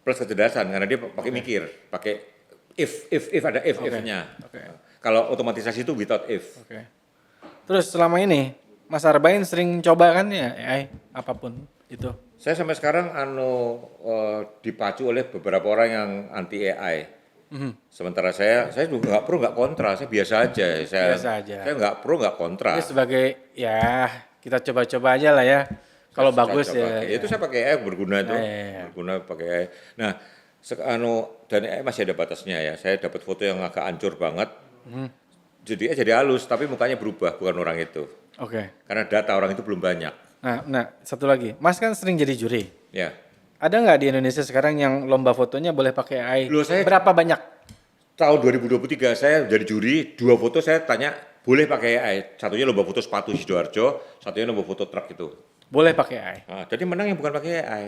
S1: Plus kecerdasan karena dia pakai mikir, pakai if ada if-nya. Kalau otomatisasi itu without if.
S2: Terus selama ini Mas Arbain sering coba kan ya AI apapun itu?
S1: Saya sampai sekarang dipacu oleh beberapa orang yang anti AI. Sementara saya juga nggak pro nggak kontra, saya biasa aja. Saya nggak pro nggak kontra.
S2: Ini sebagai ya kita coba-coba aja lah ya. Kalau bagus ya.
S1: Itu saya pakai AI berguna itu, berguna pakai AI. Nah, dan AI masih ada batasnya ya. Saya dapat foto yang agak hancur banget. Jadi halus, tapi mukanya berubah, bukan orang itu. Karena data orang itu belum banyak.
S2: Nah, satu lagi, Mas kan sering jadi juri.
S1: Ya.
S2: Ada nggak di Indonesia sekarang yang lomba fotonya boleh pakai AI?
S1: Loh,
S2: Berapa banyak?
S1: tahun 2023 saya jadi juri, 2 foto saya tanya boleh pakai AI. Satunya lomba foto sepatu Sidoarjo, satunya lomba foto truk itu.
S2: Boleh pakai AI.
S1: Nah, jadi menang yang bukan pakai AI.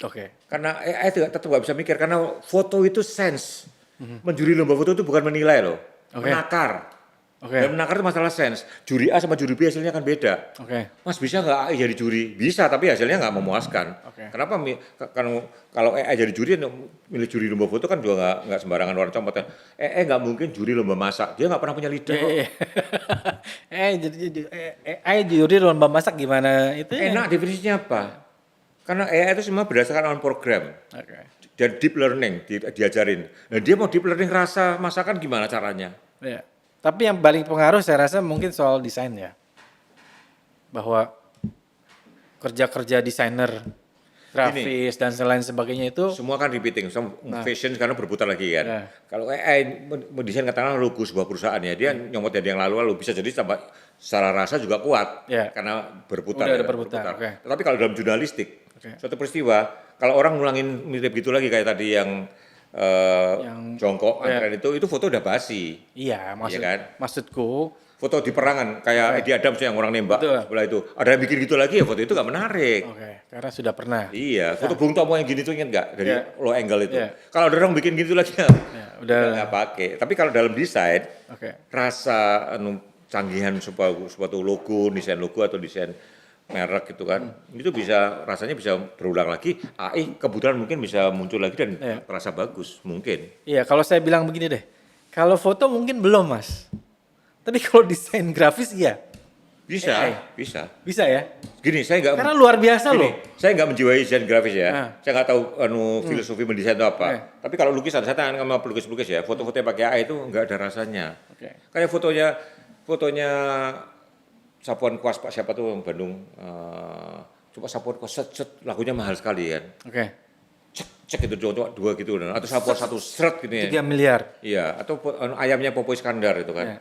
S2: Oke.
S1: Karena AI tetap nggak bisa mikir, karena foto itu sense. Menjuri lomba foto itu bukan menilai loh, menakar. Dan menakar itu masalah sense. Juri A sama juri B hasilnya kan beda. Mas bisa nggak AI jadi juri? Bisa, tapi hasilnya nggak memuaskan. Kenapa? Kalau AI jadi juri, milih juri lomba foto kan juga nggak sembarangan orang compot. AI nggak mungkin juri lomba masak. Dia nggak pernah punya lidah kok.
S2: AI juri lomba masak gimana itu?
S1: Enak definisinya apa? Karena AI itu semua berdasarkan on program. Dan deep learning diajarin. Nah, dia mau deep learning rasa masakan gimana caranya?
S2: Ya. Tapi yang paling pengaruh saya rasa mungkin soal desain ya. Bahwa kerja-kerja desainer, grafis dan lain sebagainya itu
S1: semua kan repeating, fashion sekarang berputar lagi kan. Kalau AI mendesain katakanlah logo sebuah perusahaan ya, dia nyomot dari yang lalu bisa jadi secara rasa juga kuat karena berputar.
S2: berputar.
S1: Tapi kalau dalam jurnalistik, suatu peristiwa, kalau orang ngulangin mirip gitu lagi kayak tadi yang jongkok antrean itu foto udah basi.
S2: Iya, maksudku
S1: foto di perangan kayak Eddie Adams yang orang nembak sebelah itu. Ada yang bikin gitu lagi ya, foto itu nggak menarik.
S2: Karena sudah pernah.
S1: Iya, foto Bung Tomo yang gini tuh ingat nggak dari low angle itu. Kalau ada orang bikin gitu lagi udah nggak pakai. Tapi kalau dalam desain, rasa canggihan suatu logo, desain logo atau desain merek gitu kan, itu rasanya bisa berulang lagi. AI kebetulan mungkin bisa muncul lagi dan terasa bagus mungkin.
S2: Iya, kalau saya bilang begini deh, kalau foto mungkin belum Mas, tapi kalau desain grafis iya. Bisa ya.
S1: Gini, saya nggak.
S2: Karena luar biasa loh.
S1: Saya nggak menjiwai desain grafis ya. Saya nggak tahu filosofi mendesain itu apa. Tapi kalau lukisan, saya tangan sama pelukis-pelukis ya, foto-foto yang pakai AI itu nggak ada rasanya. Kayak fotonya Sapuan Kuas Pak siapa tuh yang Bandung, coba Sapuan Kuas set lagunya mahal sekali kan. Cek itu coba 2 gitu, atau Sapuan 1 seret gitu ya.
S2: 3 miliar.
S1: Iya, atau ayamnya Popo Iskandar itu kan.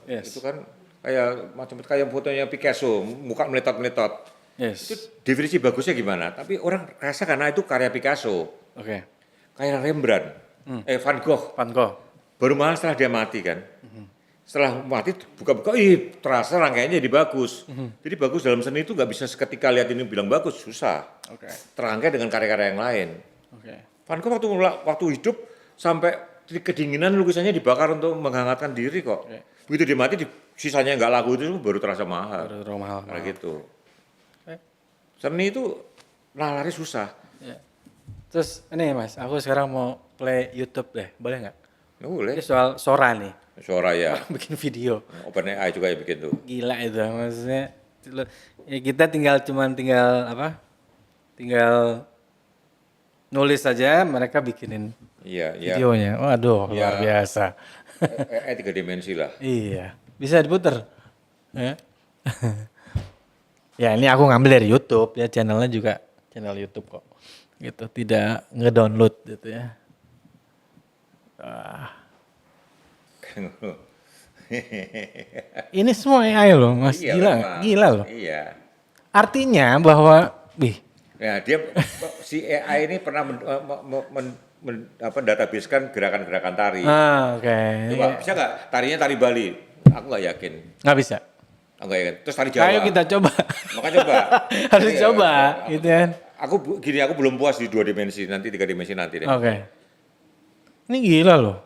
S1: Itu kan kayak macam kayak fotonya Picasso, muka meletot-meletot. Itu definisi bagusnya gimana? Tapi orang rasa karena itu karya Picasso. Kayak Rembrandt, Van Gogh. Baru mahal setelah dia mati kan. Setelah mati buka-buka, terasa rangkaiannya jadi bagus. Jadi bagus dalam seni itu nggak bisa seketika lihat ini bilang bagus, susah. Terangkai dengan karya-karya yang lain. Van Gogh waktu hidup sampai kedinginan lukisannya dibakar untuk menghangatkan diri kok. Begitu dia mati, sisanya nggak laku itu baru terasa mahal. Kayak gitu. Seni itu lari susah.
S2: Terus ini Mas, aku sekarang mau play YouTube deh, boleh nggak?
S1: Boleh.
S2: Ini soal Sora nih.
S1: Sora ya.
S2: Bikin video.
S1: OpenAI juga yang bikin tuh.
S2: Gila itu, maksudnya ya kita tinggal tinggal nulis saja, mereka bikinin videonya. Waduh, luar biasa.
S1: AI 3 dimensi lah.
S2: Iya, bisa diputer. Ya ini aku ngambil dari YouTube ya, channelnya juga channel YouTube kok. Gitu, tidak ngedownload gitu ya. Ini semua AI loh, Mas. Gila loh.
S1: Iya.
S2: Artinya bahwa,
S1: ya si AI ini pernah databasekan gerakan-gerakan tari. Coba, bisa nggak tarinya tari Bali? Aku nggak yakin.
S2: Nggak bisa.
S1: Nggak yakin. Terus tari Jawa.
S2: Ayo kita coba.
S1: Maka coba.
S2: Harus coba, gitu kan.
S1: Aku belum puas di 2 dimensi, nanti 3 dimensi nanti deh.
S2: Ini gila loh.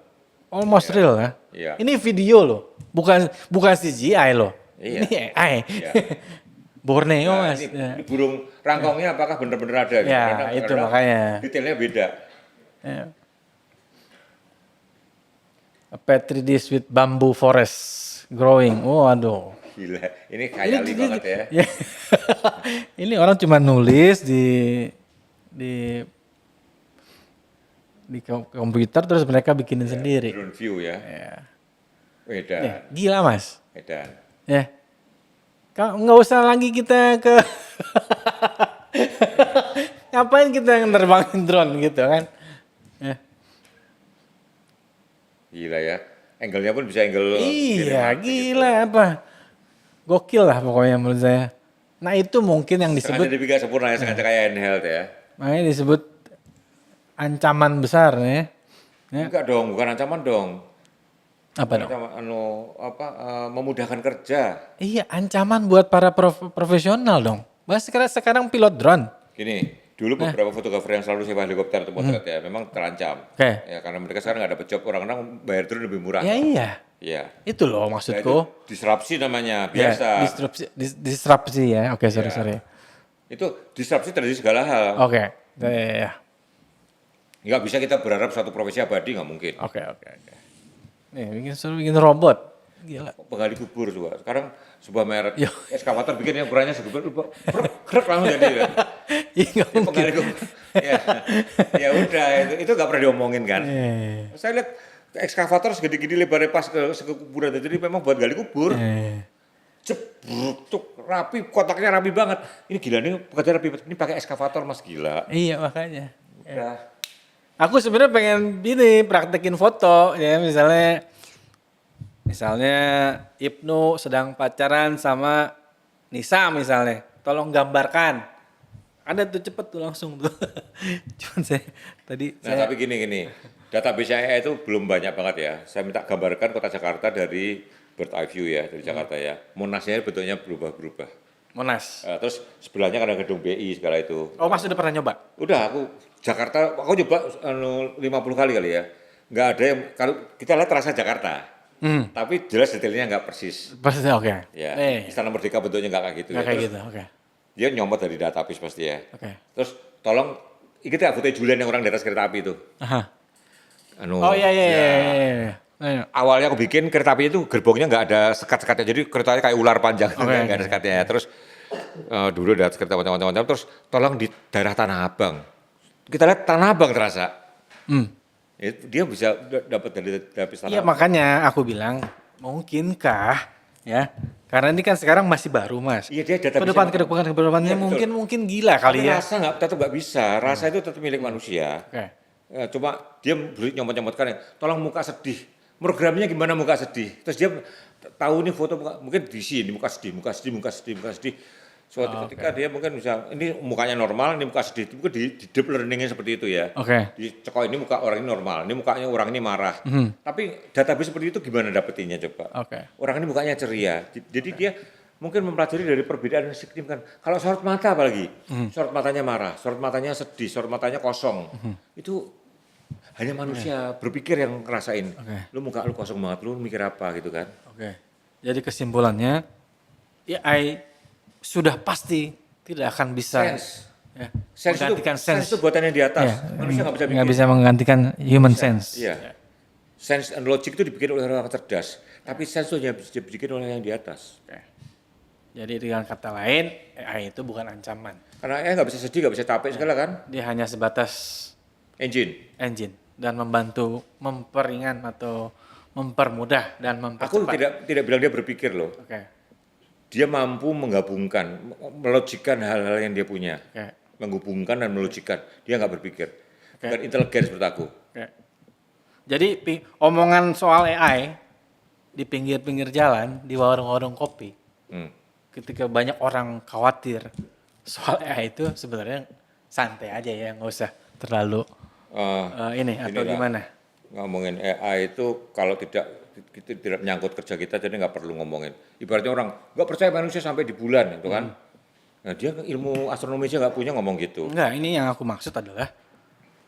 S2: Almost real ya.
S1: Iya.
S2: Ini video loh. Bukan CGI loh.
S1: Iya.
S2: Ini AI. Iya. Borneo Mas.
S1: Ini burung rangkongnya apakah benar-benar ada?
S2: Ya, itu makanya.
S1: Detailnya beda.
S2: Ya. A petri dish with bamboo forest growing. Aduh.
S1: Gila, ini khayali banget ya.
S2: Ini orang cuma nulis di komputer terus mereka bikinin sendiri.
S1: Drone view ya. Beda.
S2: Gila Mas.
S1: Beda.
S2: Ya. Nggak usah lagi kita ke ngapain kita nerbangin drone gitu kan.
S1: Gila ya. Angle-nya pun bisa angle.
S2: Iya, gila gitu. Apa. Gokil lah pokoknya menurut saya. Nah itu mungkin yang disebut.
S1: Sengaja dibikin sempurna ya, sengaja kayak handheld ya.
S2: makanya disebut ancaman besar ya.
S1: Enggak dong, bukan ancaman dong.
S2: Apa dong?
S1: Memudahkan kerja.
S2: Iya, ancaman buat para profesional dong. Bahas sekarang pilot drone.
S1: Gini, dulu beberapa fotografer yang selalu sewa helikopter atau potret ya, memang terancam. Ya, karena mereka sekarang nggak dapat job, orang-orang bayar drone lebih murah.
S2: Ya iya.
S1: Iya.
S2: Itu loh maksudku.
S1: Nah, itu disrupsi namanya, biasa.
S2: Ya, disrupsi ya. Oke, sorry.
S1: Itu disrupsi terjadi segala hal.
S2: Oke. Ya.
S1: Nggak bisa kita berharap satu profesi abadi, nggak mungkin.
S2: Oke. Nih, bikin robot. Gila.
S1: Penggali kubur juga. Sekarang sebuah merek eskavator bikin yang ukurannya segubur, krek langsung jadi. Kan?
S2: Iya nggak mungkin.
S1: Penggali kubur. Ya udah, itu nggak pernah diomongin kan. Saya lihat ekskavator segede-gede lebarnya pas ke kuburan, jadi memang buat gali kubur. Cebruk, rapi, kotaknya rapi banget. Ini gila nih, pekerja rapi banget. Ini pakai ekskavator mas, gila.
S2: Iya makanya.
S1: Udah.
S2: Aku sebenarnya pengen praktekin foto ya, misalnya Ibnu sedang pacaran sama Nisa misalnya, tolong gambarkan. Ada tuh cepet tuh langsung tuh. Cuman
S1: Tapi gini, database AI itu belum banyak banget ya. Saya minta gambarkan kota Jakarta dari bird eye view ya, dari Jakarta ya. Monasnya bentuknya berubah-berubah.
S2: Monas.
S1: Terus sebelahnya ada gedung BI segala itu.
S2: Oh Mas udah pernah nyoba?
S1: Udah, aku nyoba 50 kali ya. Nggak ada yang, kalau kita lihat terasa Jakarta. Tapi jelas detailnya nggak persis.
S2: Persis, oke.
S1: Ya, Istana Merdeka bentuknya nggak kayak gitu.
S2: Nggak kayak gitu, oke.
S1: Dia nyomot dari database pasti ya.
S2: Oke.
S1: Terus tolong, kita foto Julian yang orang di atas kereta api itu.
S2: Aha. Iya.
S1: Awalnya aku bikin kereta api itu gerbongnya nggak ada sekat-sekatnya, jadi keretanya kayak ular panjang, nggak ada sekatnya. Terus dulu ada kereta macam-macam, terus tolong di daerah Tanah Abang. Kita lihat Tanah Abang terasa. Dia bisa dapat dari database Tanah
S2: Abang. Iya makanya aku bilang, mungkinkah ya? Karena ini kan sekarang masih baru mas.
S1: Iya dia database.
S2: Kedepannya mungkin gila kali ya.
S1: Rasa tetap nggak bisa. Rasa itu tetap milik manusia. Cuma dia nyomot-nyomotkan, tolong muka sedih. Programnya gimana muka sedih? Terus dia tahu nih foto muka, mungkin di sini muka sedih. Suatu ketika dia mungkin bisa, ini mukanya normal, ini muka sedih. Mungkin di deep learning-nya seperti itu ya. Dicekok ini muka orang ini normal, ini mukanya orang ini marah. Tapi database seperti itu gimana dapetinnya coba? Orang ini mukanya ceria. Jadi dia mungkin mempelajari dari perbedaan yang signifikan. Kalau sorot mata apalagi, sorot matanya marah, sorot matanya sedih, sorot matanya kosong. Itu hanya manusia berpikir yang ngerasain. Lu muka lu kosong banget, lu mikir apa gitu kan.
S2: Jadi kesimpulannya, AI sudah pasti tidak akan bisa
S1: menggantikan sense itu buatan yang di atas. Manusia
S2: nggak bisa menggantikan human sense.
S1: Sense and logic itu dibikin oleh orang cerdas, tapi sense itu hanya bisa dibikin oleh yang di atas.
S2: Jadi dengan kata lain, AI itu bukan ancaman.
S1: Karena AI nggak bisa sedih, nggak bisa capek segala kan.
S2: Dia hanya sebatas
S1: engine
S2: dan membantu memperingan atau mempermudah dan mempercepat.
S1: Aku tidak bilang dia berpikir loh. Dia mampu menggabungkan, melogikkan hal-hal yang dia punya, menghubungkan dan melogikkan. Dia nggak berpikir, bukan intelijen seperti aku.
S2: Jadi omongan soal AI di pinggir-pinggir jalan, di warung-warung kopi, ketika banyak orang khawatir soal AI itu sebenarnya santai aja ya, nggak usah terlalu gimana?
S1: Ngomongin AI itu kalau tidak menyangkut kerja kita, jadi nggak perlu ngomongin. Ibaratnya orang nggak percaya manusia sampai di bulan, itu kan? Nah dia ilmu astronomi aja nggak punya ngomong gitu.
S2: Enggak, ini yang aku maksud adalah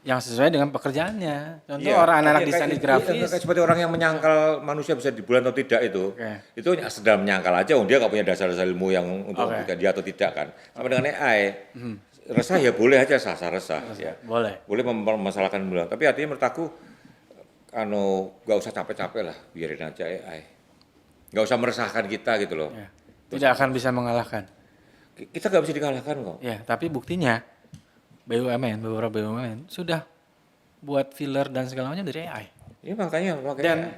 S2: yang sesuai dengan pekerjaannya. Contoh orang anak desain grafis.
S1: Seperti orang yang menyangkal manusia bisa di bulan atau tidak itu sedang menyangkal aja. Dia nggak punya dasar-dasar ilmu yang untuk dia atau tidak kan. Sama dengan AI. Resah ya boleh aja resah. Ya.
S2: Boleh
S1: mempermasalahkan bulan. Tapi artinya menurut aku nggak usah capek-capek lah, biarin aja AI. Nggak usah meresahkan kita gitu loh.
S2: Tidak akan bisa mengalahkan.
S1: Kita nggak bisa dikalahkan kok.
S2: Ya, tapi buktinya beberapa BUMN sudah buat filler dan segala macam dari AI.
S1: Ya makanya.
S2: Dan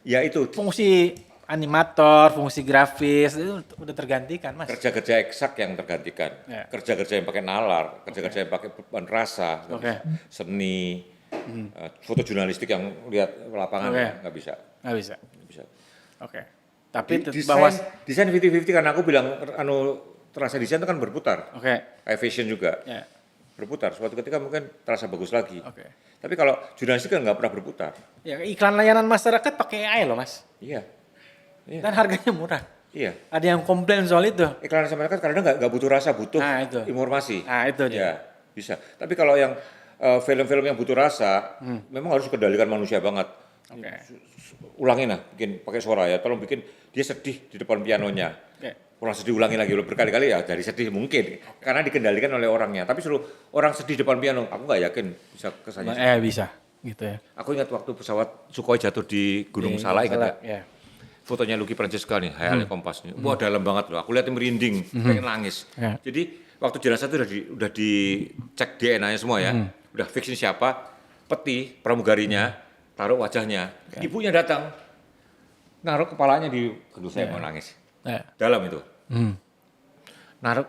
S1: ya itu
S2: fungsi animator, fungsi grafis itu udah tergantikan mas.
S1: Kerja-kerja eksak yang tergantikan, kerja-kerja yang pakai nalar, kerja-kerja yang pakai rasa, seni, foto jurnalistik yang lihat lapangan nggak bisa.
S2: Tapi
S1: desain 50-50 karena aku bilang rasa desain itu kan berputar. Kayak fashion juga. berputar. Suatu ketika mungkin terasa bagus lagi. Tapi kalau jurnalistik kan nggak pernah berputar.
S2: Ya, iklan layanan masyarakat pakai AI loh Mas.
S1: Iya.
S2: Dan harganya murah.
S1: Iya.
S2: Ada yang komplain soal itu.
S1: Iklan masyarakat karena nggak butuh rasa, butuh informasi.
S2: Itu dia.
S1: Ya, bisa. Tapi kalau yang film-film yang butuh rasa, memang harus dikendalikan manusia banget. Ulangin lah, bikin pakai suara ya. Tolong bikin dia sedih di depan pianonya. Kurang sedih, ulangi lagi berkali-kali ya dari sedih mungkin. Karena dikendalikan oleh orangnya. Tapi suruh orang sedih depan piano, aku nggak yakin bisa kesannya.
S2: Bisa, gitu ya.
S1: Aku ingat waktu pesawat Sukhoi jatuh di Gunung Salak, ingat nggak?
S2: Ya.
S1: Fotonya Lucky Francesca nih, Hayalnya Kompas nih. Wah dalam banget loh, aku lihatnya merinding, pengen nangis. Jadi waktu jenazah itu udah dicek DNA-nya semua ya. Udah fix ini siapa, peti, pramugarinya, taruh wajahnya. Ibunya datang, naruh kepalanya di, aduh saya mau nangis. Dalam itu. Naruh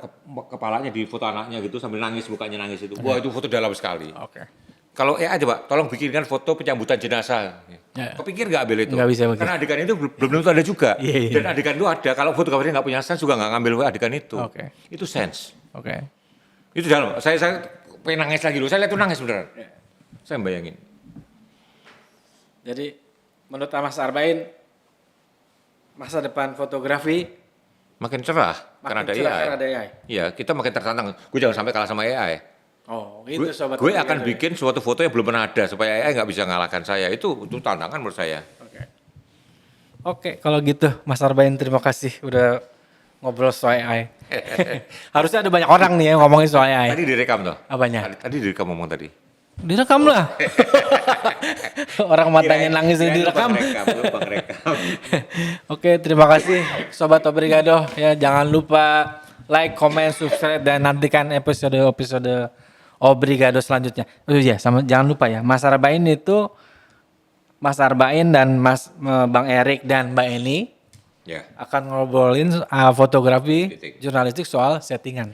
S1: kepalanya di foto anaknya gitu sambil nangis, mukanya nangis itu. Wah itu foto dalam sekali. Kalau aja Pak, tolong bikinkan foto penyambutan jenazah. Kepikir nggak ambil itu?
S2: Nggak bisa.
S1: Karena adegan itu belum tentu ada juga. Dan adegan itu ada, kalau fotografernya nggak punya sense juga nggak ngambil adegan itu. Itu sense. Itu dalam, saya pengen nangis lagi loh, saya lihat itu nangis beneran. Saya bayangin.
S2: Jadi menurut Mas Arbain, masa depan fotografi
S1: makin cerah karena ada AI. Iya, kita makin tertantang. Gue jangan sampai kalah sama AI.
S2: Itu sobat.
S1: Gue akan bikin suatu foto yang belum pernah ada supaya AI nggak bisa ngalahkan saya. Itu tantangan menurut saya.
S2: Oke, kalau gitu Mas Arbain terima kasih udah ngobrol soal AI. Harusnya ada banyak orang nih yang ngomongin soal AI.
S1: Tadi direkam toh?
S2: Apanya?
S1: Tadi direkam ngomong tadi.
S2: Direkam lah. Orang matanya nangis direkam.
S1: Rekam.
S2: Oke, terima kasih Sobat Obrigado. Ya, jangan lupa like, comment, subscribe dan nantikan episode Obrigado selanjutnya. Oh iya, jangan lupa ya, Mas Arbain dan Bang Erik dan Mbak Eni akan ngobrolin fotografi jurnalistik soal settingan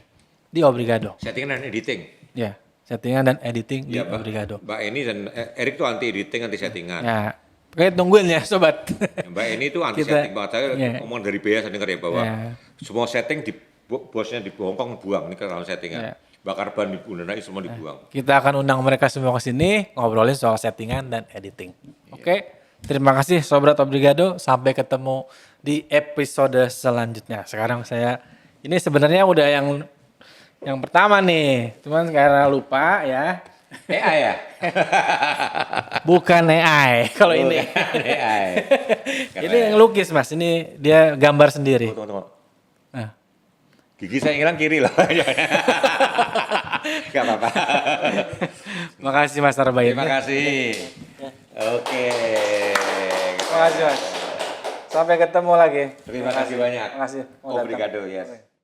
S2: di Obrigado.
S1: Settingan dan editing.
S2: Ya. Settingan dan editing di Obrigado.
S1: Mbak Eni dan Erik tuh anti editing, anti settingan.
S2: Ya, oke tungguin ya sobat.
S1: Mbak Eni tuh anti setting banget. Saya ngomong dari BA saya dengar ya bahwa semua setting bosnya di Hongkong buang ini kalau settingan. Bakar ban di Bundaran semua dibuang.
S2: Kita akan undang mereka semua ke sini ngobrolin soal settingan dan editing. Oke, terima kasih Sobat Obrigado. Sampai ketemu di episode selanjutnya. Sekarang ini sebenarnya udah yang pertama nih, cuman karena lupa ya.
S1: AI ya?
S2: Bukan AI kalau ini.
S1: AI.
S2: Ini yang lukis Mas, ini dia gambar sendiri.
S1: Tunggu. Nah. Gigi saya hilang kiri loh. Gak apa-apa.
S2: Makasih Mas Arbain.
S1: Terima kasih. Oke.
S2: Terima kasih Mas. Sampai ketemu lagi.
S1: Terima kasih banyak.
S2: Terima kasih.
S1: Obrigado, yes.